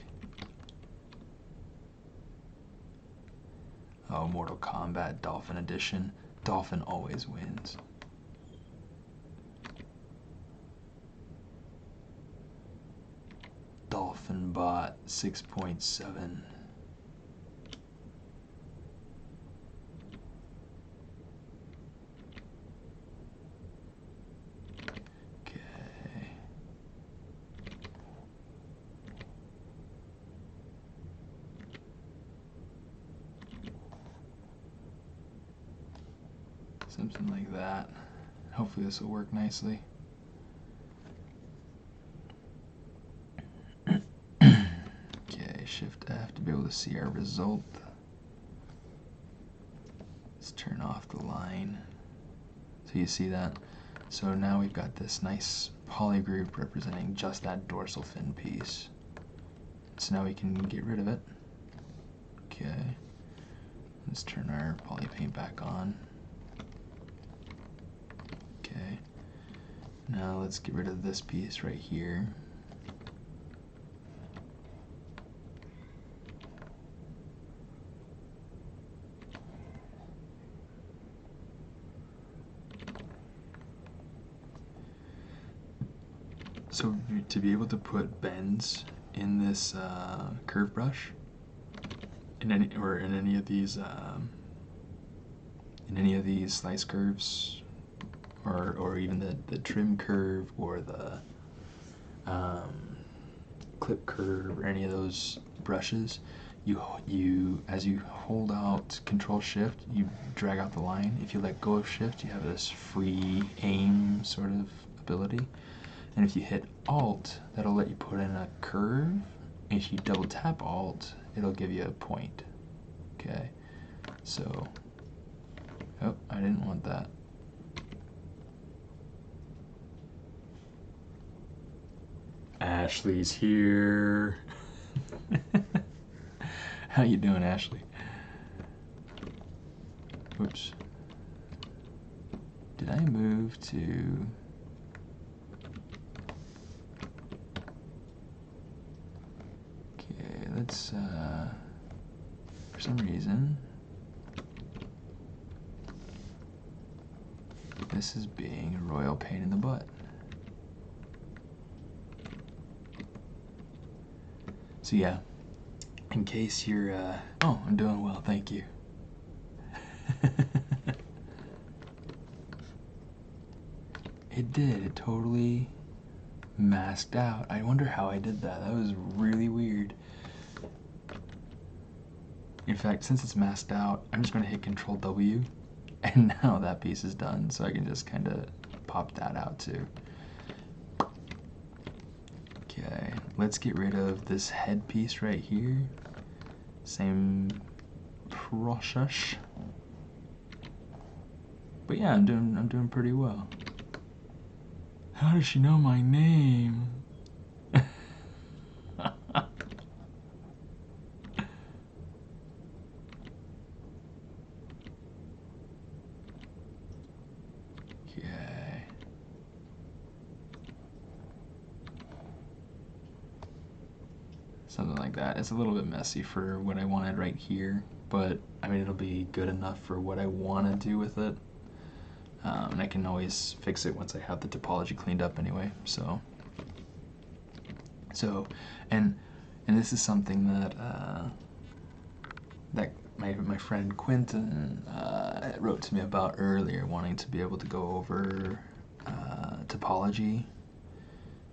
Oh, Mortal Kombat Dolphin Edition. Dolphin always wins. Dolphin bot 6.7. Something like that. Hopefully this will work nicely. Okay, Shift F to be able to see our result. Let's turn off the line. So you see that? So now we've got this nice poly group representing just that dorsal fin piece. So now we can get rid of it. Okay. Let's turn our poly paint back on. Okay. Now let's get rid of this piece right here. So to be able to put bends in this curve brush, in any of these slice curves, or even the trim curve or the clip curve or any of those brushes, you as you hold out Control Shift, you drag out the line. If you let go of Shift, you have this free aim sort of ability. And if you hit Alt, that'll let you put in a curve. If you double tap Alt, it'll give you a point. Okay, so, oh, I didn't want that. Ashley's here. How you doing, Ashley? Whoops. Did I move to... Okay, let's, for some reason, this is being a royal pain in the butt. So yeah, in case you're, oh, I'm doing well, thank you. It did, it totally masked out. I wonder how I did that. That was really weird. In fact, since it's masked out, I'm just going to hit Control W, and now that piece is done, so I can just kind of pop that out too. Okay, let's get rid of this head piece right here. Same process. But yeah, I'm doing pretty well. How does she know my name? Okay. Something like that. It's a little bit messy for what I wanted right here, but I mean, it'll be good enough for what I want to do with it. And I can always fix it once I have the topology cleaned up anyway. So and this is something that that my friend Quentin wrote to me about earlier, wanting to be able to go over topology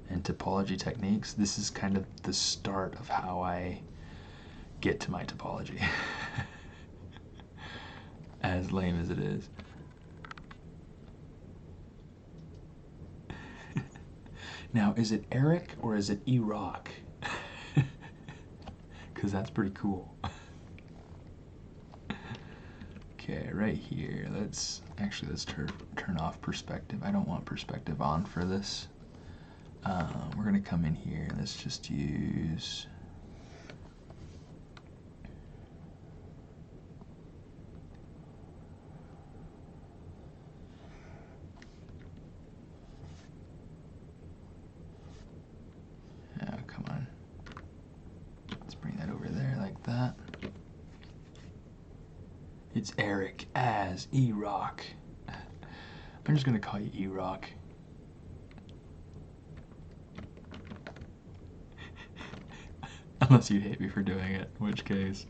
and topology techniques. This is kind of the start of how I get to my topology, as lame as it is. Now, is it Eric or is it E-Rock? Because that's pretty cool. Okay, right here, let's turn off perspective. I don't want perspective on for this. We're gonna come in here, let's just use... Oh, come on. Let's bring that over there like that. It's Eric as E-Rock. I'm just gonna call you E-Rock. Unless you hate me for doing it, in which case,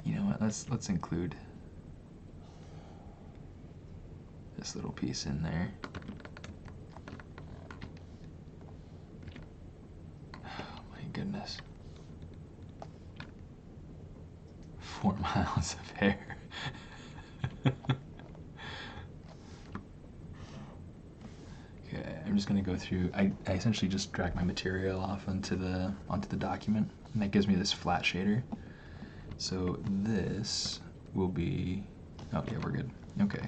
you know what? Let's include this little piece in there. Oh my goodness. 4 miles of hair. Okay, I'm just gonna go through. I essentially just drag my material off onto the document, and that gives me this flat shader. So this will be. Oh yeah, we're good. Okay.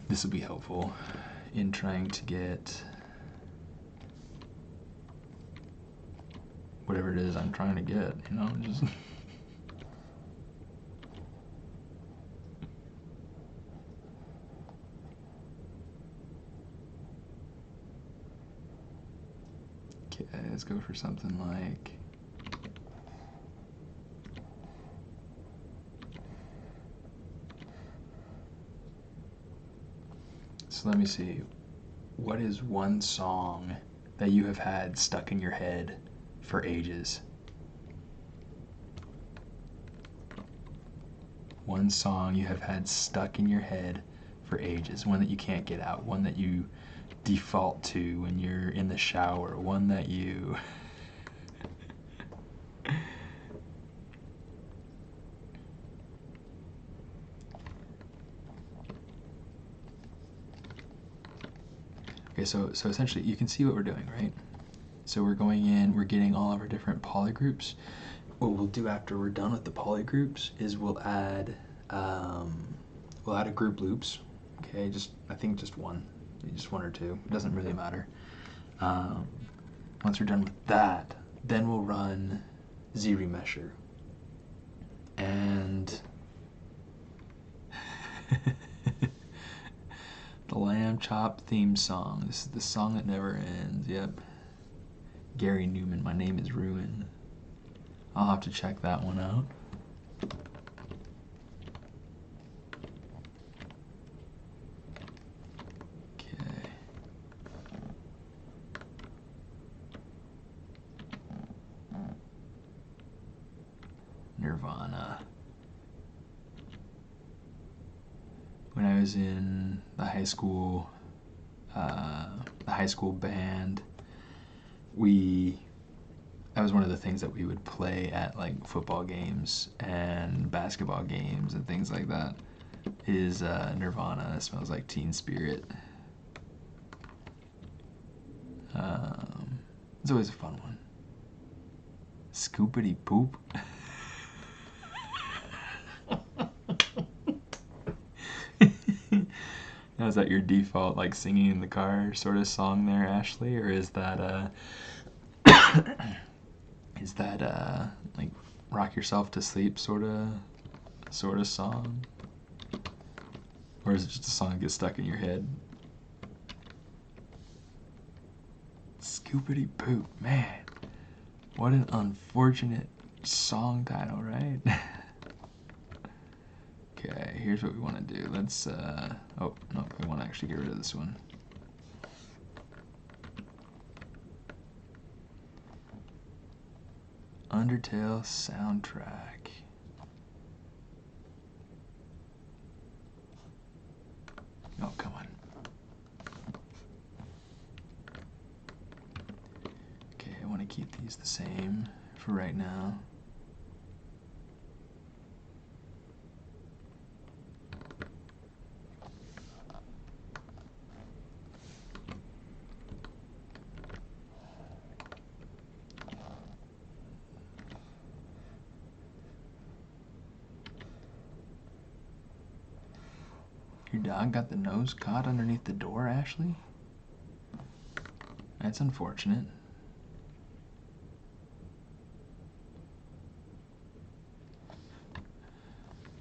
This will be helpful in trying to get whatever it is I'm trying to get. You know, just. let's go for something like... So let me see. What is one song that you have had stuck in your head for ages? One song you have had stuck in your head for ages, one that you can't get out, one that you default to when you're in the shower, one that you... Okay, so essentially you can see what we're doing, right? So we're going in, we're getting all of our different polygroups. What we'll do after we're done with the polygroups is we'll add a group loops. Okay, I think just one or two. It doesn't really matter. Once we're done with that, then we'll run ZRemesher. And the Lamb Chop theme song. This is the song that never ends. Yep. Gary Newman, My Name is Ruin. I'll have to check that one out. Okay. Nirvana. When I was in the high school band, that was one of the things that we would play at like football games and basketball games and things like that, is Nirvana, It Smells Like Teen Spirit. It's always a fun one. Scoopity poop. Now, is that your default like singing in the car sort of song there, Ashley, or is that like rock yourself to sleep sort of song, or is it just a song that gets stuck in your head? Scoopity poop, man, what an unfortunate song title, right? Okay, here's what we want to do. Let's oh no, we want to actually get rid of this one. Undertale soundtrack. Oh, come on. Okay, I want to keep these the same for right now. Your dog got the nose caught underneath the door, Ashley? That's unfortunate.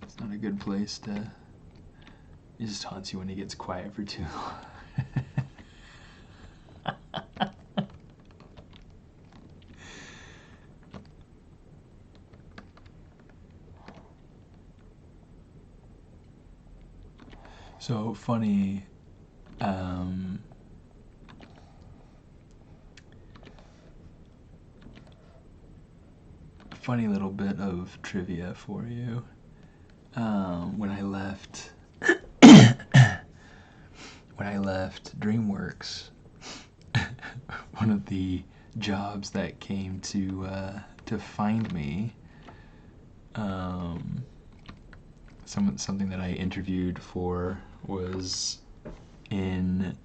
It's not a good place to... He just haunts you when he gets quiet for too long. So funny, funny little bit of trivia for you. When I left DreamWorks, one of the jobs that came to find me, something that I interviewed for was in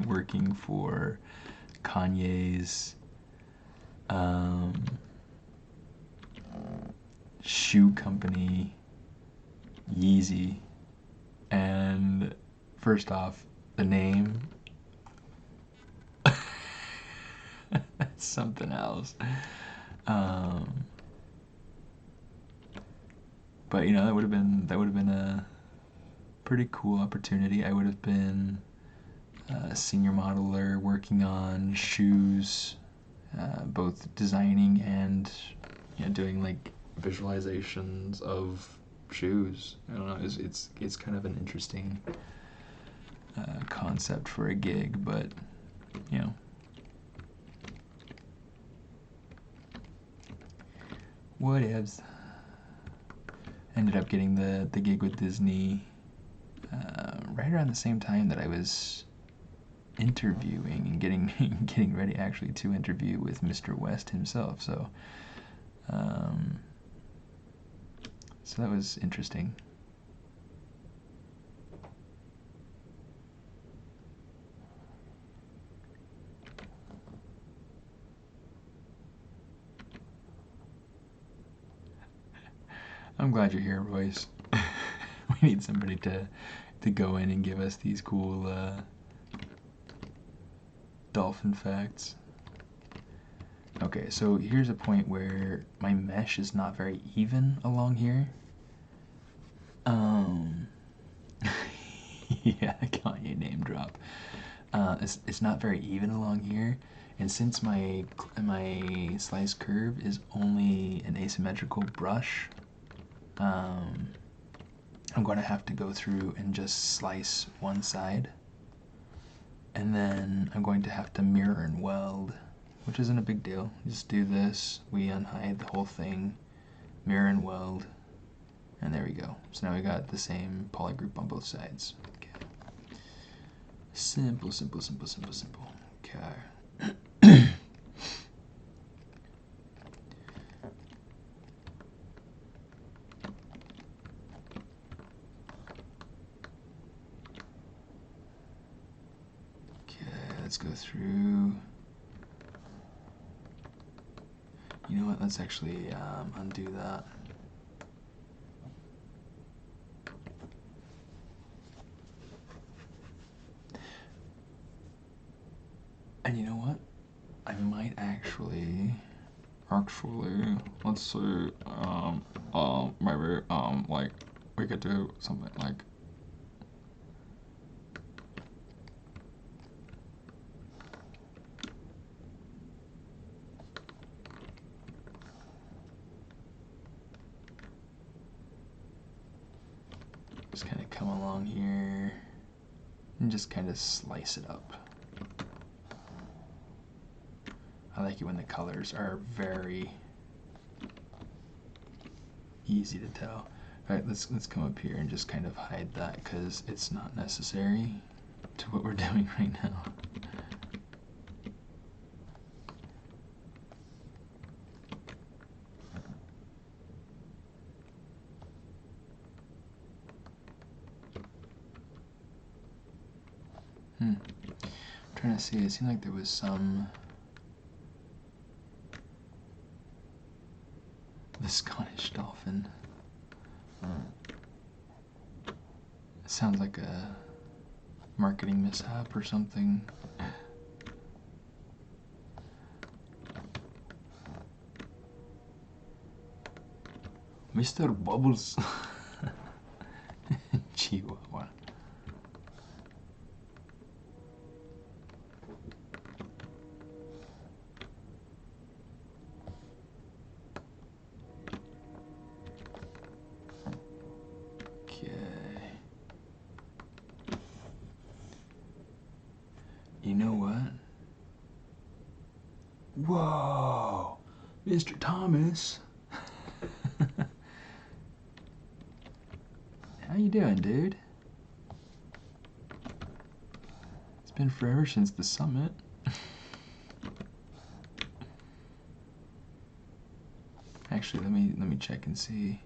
working for Kanye's shoe company, Yeezy. And first off, the name, that's something else. But you know, that would have been a pretty cool opportunity. I would have been senior modeler working on shoes, both designing and doing like visualizations of shoes. I don't know. It's kind of an interesting concept for a gig, but whatevs. Ended up getting the gig with Disney right around the same time that I was interviewing and getting ready actually to interview with Mr. West himself. So so that was interesting. I'm glad you're here, Royce. We need somebody to go in and give us these cool dolphin facts. Okay, so here's a point where my mesh is not very even along here. Yeah, Kanye name drop. It's not very even along here, and since my slice curve is only an asymmetrical brush, I'm going to have to go through and just slice one side, and then I'm going to have to mirror and weld, which isn't a big deal. Just do this, we unhide the whole thing, mirror and weld, and there we go. So now we got the same polygroup on both sides. Okay. Simple, simple, simple, simple, simple. Okay. Let's go through. You know what? Let's actually undo that. And you know what? I might actually, let's see, maybe, like, we could do something like. Just kind of come along here and just kind of slice it up. I like it when the colors are very easy to tell. All right, let's come up here and just kind of hide that because it's not necessary to what we're doing right now. I'm trying to see, it seemed like there was some. The Scottish dolphin. It sounds like a marketing mishap or something. Mr. Bubbles. Chihuahua. You know what? Whoa, Mr. Thomas. How you doing, dude? It's been forever since the summit. Actually, let me check and see.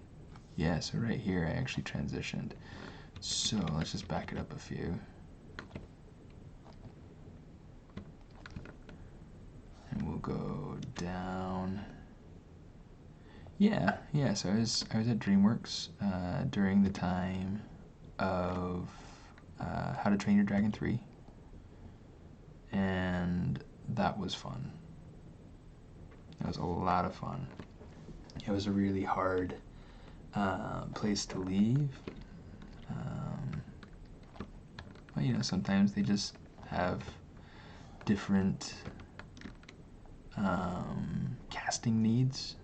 Yeah, so right here I actually transitioned. So let's just back it up a few. And we'll go down. Yeah, so I was at DreamWorks during the time of How to Train Your Dragon 3. And that was fun. It was a lot of fun. It was a really hard place to leave. But you know, sometimes they just have different casting needs.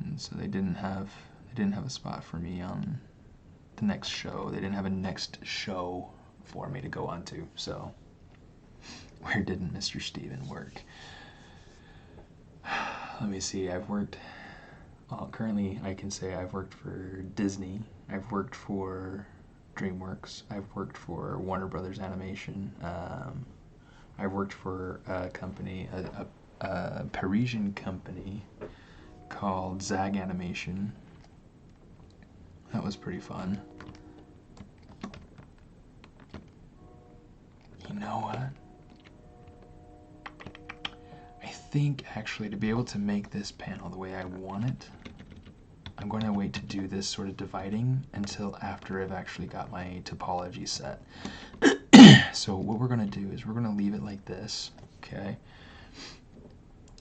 And so they didn't have a spot for me on the next show. They didn't have a next show for me to go on to. So where didn't Mr. Steven work? Let me see. I've worked. Well, currently I can say I've worked for Disney. I've worked for DreamWorks. I've worked for Warner Brothers Animation. I've worked for a company, a Parisian company called Zag Animation. That was pretty fun. You know what? I think actually to be able to make this panel the way I want it, I'm going to wait to do this sort of dividing until after I've actually got my topology set. So what we're going to do is we're going to leave it like this, okay?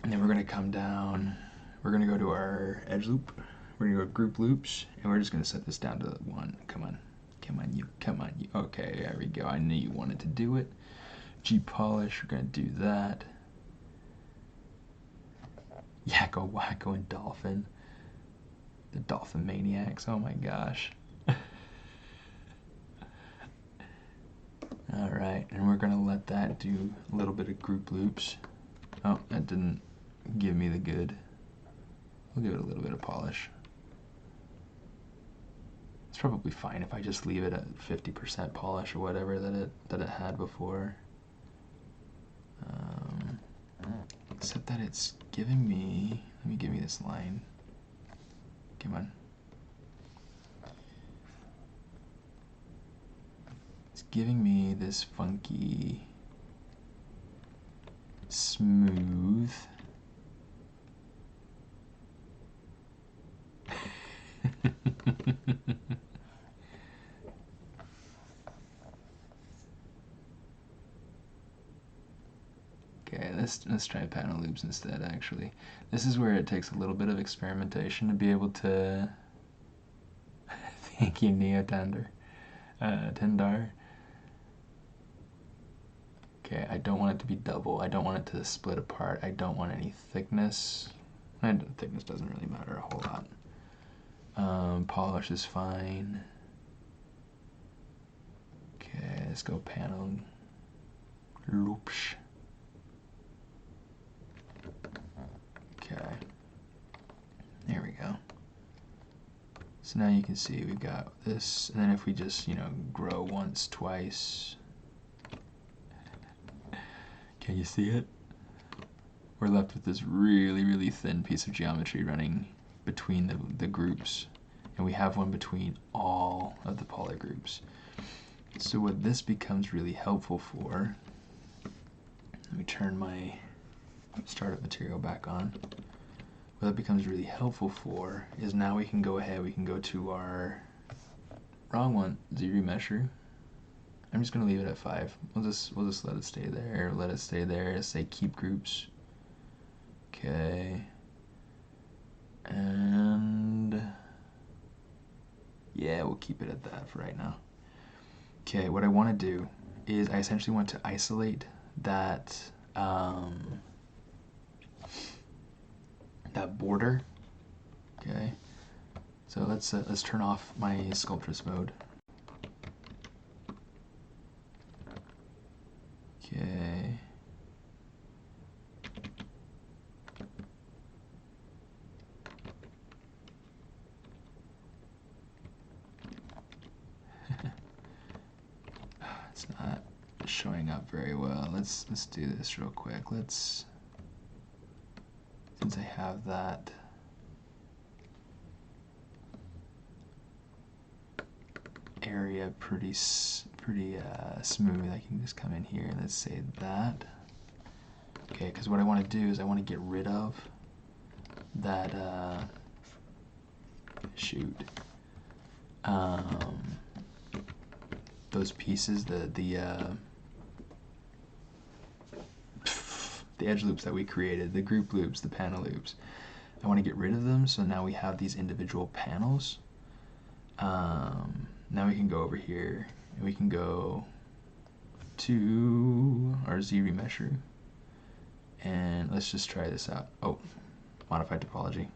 And then we're going to come down, we're going to go to our edge loop, we're going to go to group loops, and we're just going to set this down to 1. Come on, come on, you. Okay, there we go. I knew you wanted to do it. G-polish, we're going to do that. Yakko, Wacko, and Dolphin. The Dolphin Maniacs, oh my gosh. Alright, and we're going to let that do a little bit of group loops. Oh, that didn't give me the good. We'll give it a little bit of polish. It's probably fine if I just leave it at 50% polish or whatever that it had before. Except that it's giving me, let me give me this line. Come on. It's giving me this funky, smooth. Okay, let's try panel loops instead, actually. This is where it takes a little bit of experimentation to be able to... Thank you, Tendar. Okay, I don't want it to be double. I don't want it to split apart. I don't want any thickness. And thickness doesn't really matter a whole lot. Polish is fine. Okay, let's go panel loops. Okay, there we go. So now you can see we've got this, and then if we just, you know, grow once, twice. Can you see it? We're left with this really, really thin piece of geometry running between the groups, and we have one between all of the poly groups. So what this becomes really helpful for, let me turn my startup material back on. What that becomes really helpful for is now we can go ahead, we can go to our, wrong one, ZBrush. I'm just going to leave it at 5. We'll just let it stay there, let it stay there, say keep groups. Okay. And yeah, we'll keep it at that for right now. Okay, what I want to do is I essentially want to isolate that that border. Okay, so let's turn off my sculptress mode. Okay. It's not showing up very well. Let's do this real quick. Since I have that area pretty smooth, I can just come in here and let's say that. Okay, because what I want to do is I want to get rid of that those pieces, the the edge loops that we created, the group loops, the panel loops. I want to get rid of them, so now we have these individual panels. Now we can go over here, and we can go to our ZRemesher, and let's just try this out. Oh, modify topology.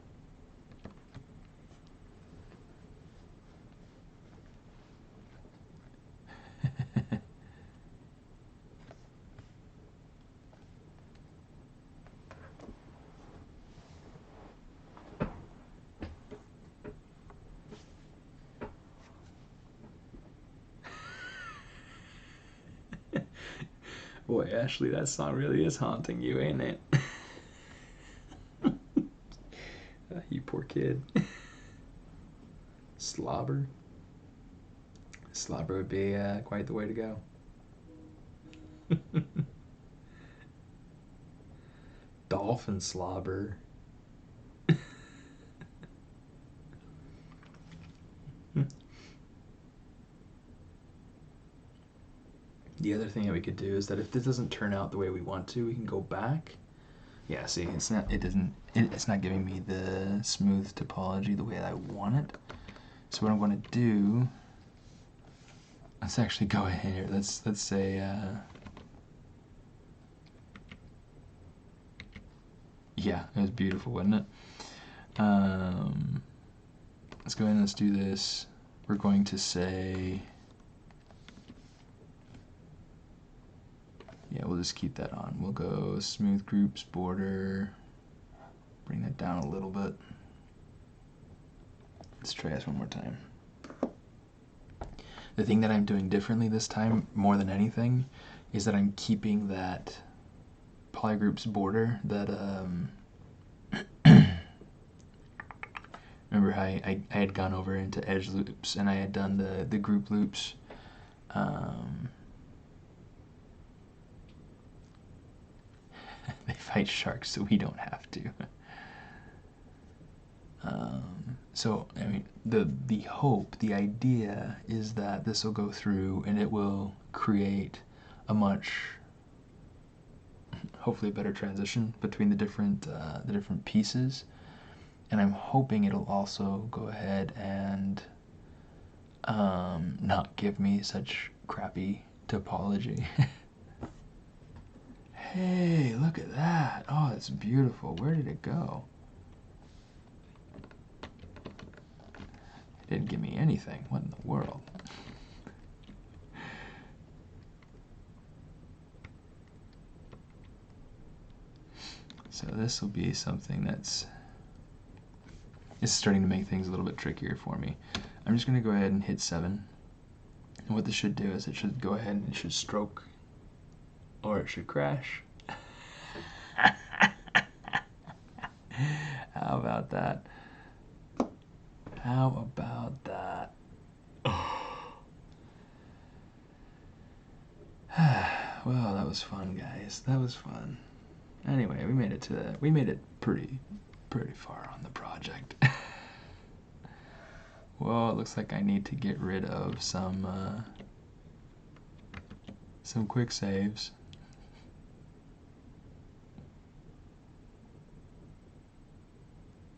Boy, Ashley, that song really is haunting you, ain't it? You poor kid. Slobber. Slobber would be quite the way to go. Dolphin slobber. The other thing that we could do is that if this doesn't turn out the way we want to, we can go back. Yeah, see, it's not giving me the smooth topology the way I want it. So what I'm going to do, let's actually go ahead here. Let's say yeah, it was beautiful, wasn't it? Let's go ahead and let's do this. We're going to say, yeah, we'll just keep that on. We'll go smooth groups, border, bring that down a little bit. Let's try this one more time. The thing that I'm doing differently this time, more than anything, is that I'm keeping that polygroups border that, remember how I had gone over into edge loops and I had done the group loops. They fight sharks, so we don't have to. So, I mean, the hope, the idea is that this will go through and it will create a much, hopefully a better transition between the different pieces. And I'm hoping it'll also go ahead and not give me such crappy topology. Hey, look at that. Oh, it's beautiful. Where did it go? It didn't give me anything. What in the world? So this will be something it's starting to make things a little bit trickier for me. I'm just going to go ahead and hit 7. And what this should do is it should go ahead and it should stroke, or it should crash. How about that? How about that? Well, that was fun, guys. That was fun. Anyway, we made it pretty far on the project. Well, it looks like I need to get rid of some quick saves.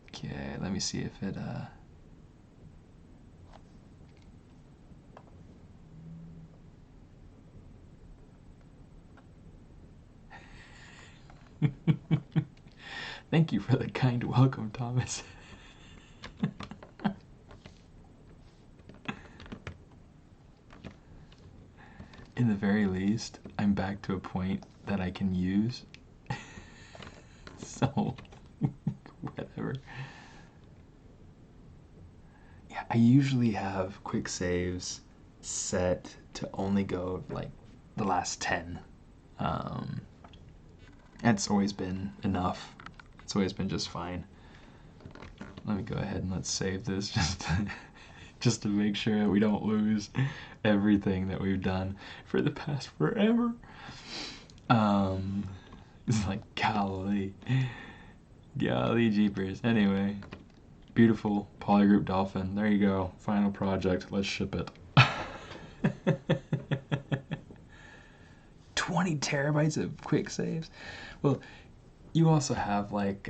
Okay, let me see if it Thank you for the kind welcome, Thomas. In the very least, I'm back to a point that I can use. So, whatever. Yeah, I usually have quick saves set to only go like the last 10. That's always been enough. It's always been just fine. Let me go ahead and let's save this just to make sure that we don't lose everything that we've done for the past forever. It's like golly jeepers. Anyway, beautiful polygroup dolphin. There you go. Final project. Let's ship it. 20 terabytes of quick saves. Well, you also have like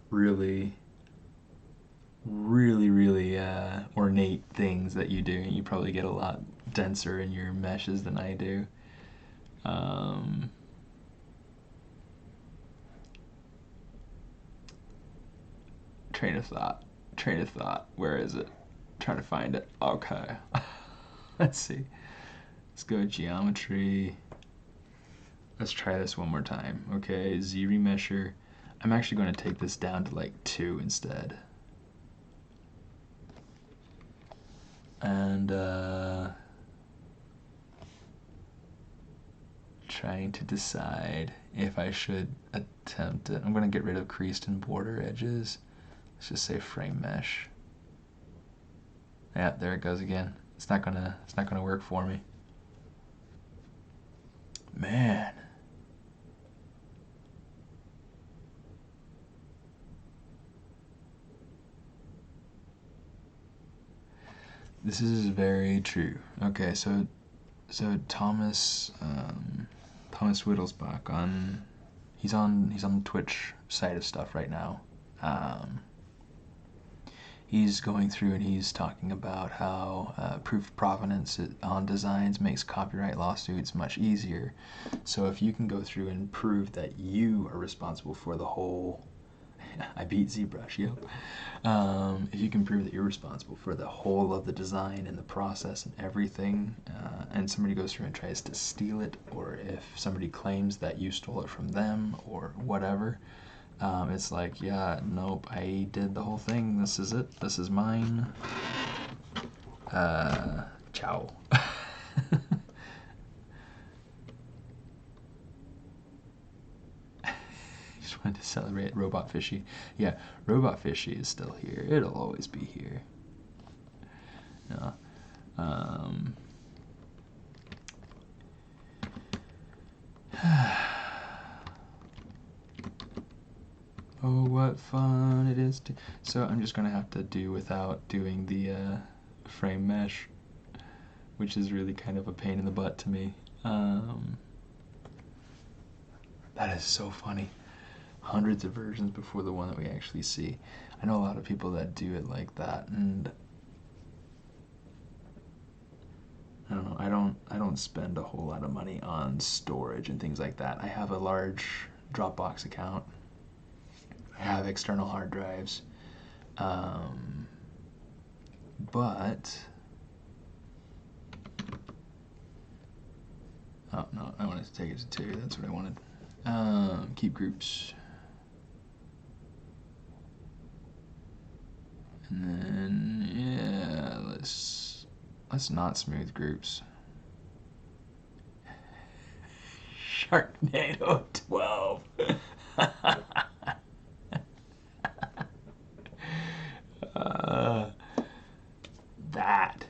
really ornate things that you do. You probably get a lot denser in your meshes than I do. Train of thought. Where is it? Trying to find it. Okay. Let's see. Let's go geometry. Let's try this one more time. Okay, Z remesher. I'm actually going to take this down to like 2 instead. And trying to decide if I should attempt it. I'm going to get rid of creased and border edges. Let's just say frame mesh. Yeah, there it goes again. It's not gonna work for me. Man. This is very true. Okay, so Thomas Wittelsbach he's on the Twitch side of stuff right now. He's going through and he's talking about how proof of provenance on designs makes copyright lawsuits much easier. So if you can go through and prove that you are responsible for the whole, I beat ZBrush, yep. If you can prove that you're responsible for the whole of the design and the process and everything, and somebody goes through and tries to steal it, or if somebody claims that you stole it from them or whatever, it's like, yeah, nope, I did the whole thing. This is it. This is mine. Ciao. Just wanted to celebrate Robot Fishy. Yeah, Robot Fishy is still here. It'll always be here. Yeah. Oh, what fun it is to... So I'm just going to have to do without doing the frame mesh, which is really kind of a pain in the butt to me. That is so funny. Hundreds of versions before the one that we actually see. I know a lot of people that do it like that, and I don't know, I don't spend a whole lot of money on storage and things like that. I have a large Dropbox account. I have external hard drives, but oh no, I wanted to take it to 2. That's what I wanted. Keep groups, and then yeah, let's not smooth groups. Sharknado 12. That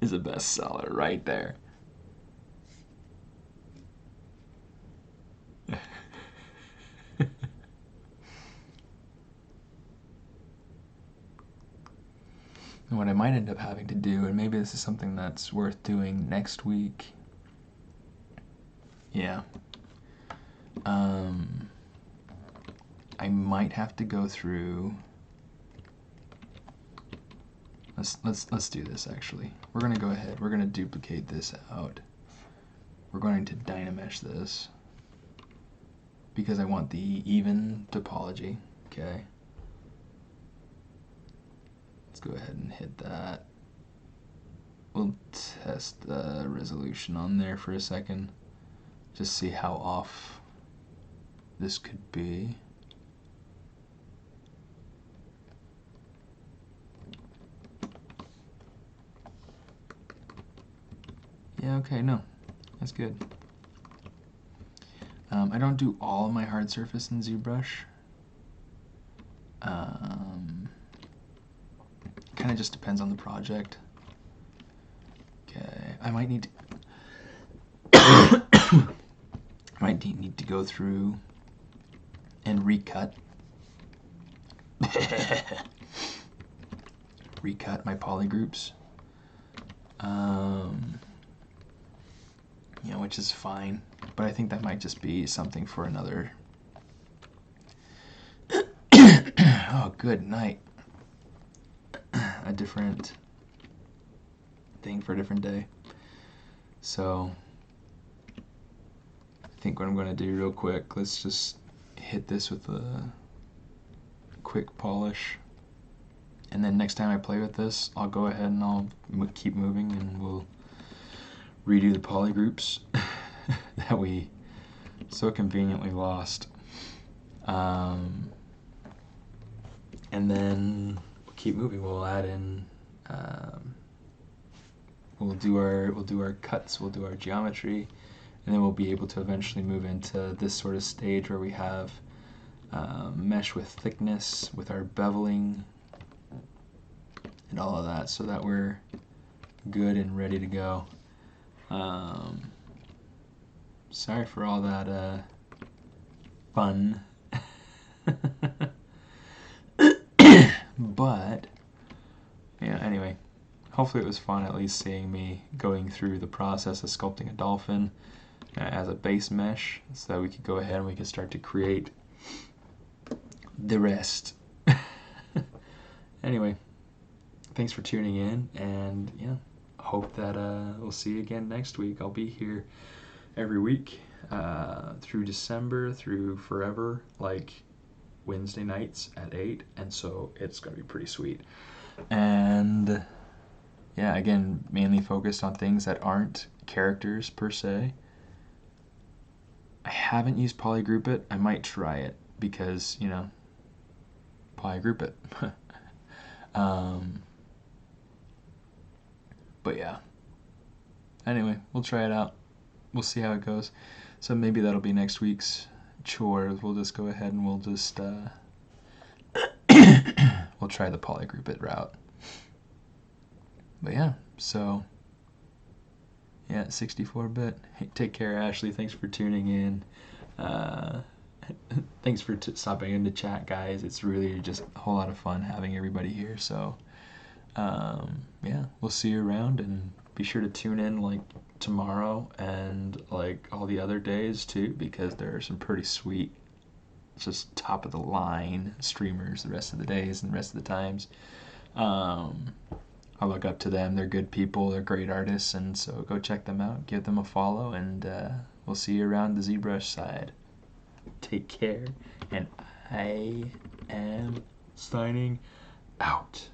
is a bestseller right there. And what I might end up having to do, and maybe this is something that's worth doing next week. Yeah. I might have to go through. Let's do this actually. We're gonna go ahead. We're gonna duplicate this out. We're going to Dynamesh this because I want the even topology. Okay. Let's go ahead and hit that. We'll test the resolution on there for a second. Just see how off this could be. Yeah, okay, no, that's good. I don't do all my hard surface in ZBrush. Kind of just depends on the project. Okay, I might need to might need to go through and recut my polygroups. you know, which is fine. But I think that might just be something for another. Oh, good night. A different thing for a different day. So I think what I'm going to do real quick, let's just hit this with a quick polish. And then next time I play with this, I'll go ahead and I'll keep moving and we'll redo the poly groups that we so conveniently lost. And then we'll keep moving. We'll add in, we'll do our cuts, we'll do our geometry, and then we'll be able to eventually move into this sort of stage where we have mesh with thickness, with our beveling, and all of that, so that we're good and ready to go. Sorry for all that fun. But yeah, anyway, hopefully it was fun at least seeing me going through the process of sculpting a dolphin as a base mesh, so that we could go ahead and we could start to create the rest. Anyway, thanks for tuning in, and yeah, hope that we'll see you again next week. I'll be here every week through December, through forever, like Wednesday nights at 8, and so it's going to be pretty sweet. And yeah, again, mainly focused on things that aren't characters per se. I haven't used polygroup it. I might try it because, you know, polygroup it. But yeah, anyway, we'll try it out. We'll see how it goes. So maybe that'll be next week's chore. We'll just go ahead and we'll just we'll try the polygroup it route. But yeah, so yeah, 64-bit. Hey, take care, Ashley. Thanks for tuning in. Thanks for stopping in to chat, guys. It's really just a whole lot of fun having everybody here. So yeah, we'll see you around, and be sure to tune in like tomorrow and like all the other days too, because there are some pretty sweet, just top of the line streamers the rest of the days and the rest of the times. I look up to them. They're good people. They're great artists, and so go check them out. Give them a follow, and we'll see you around the ZBrush side. Take care, and I am signing out.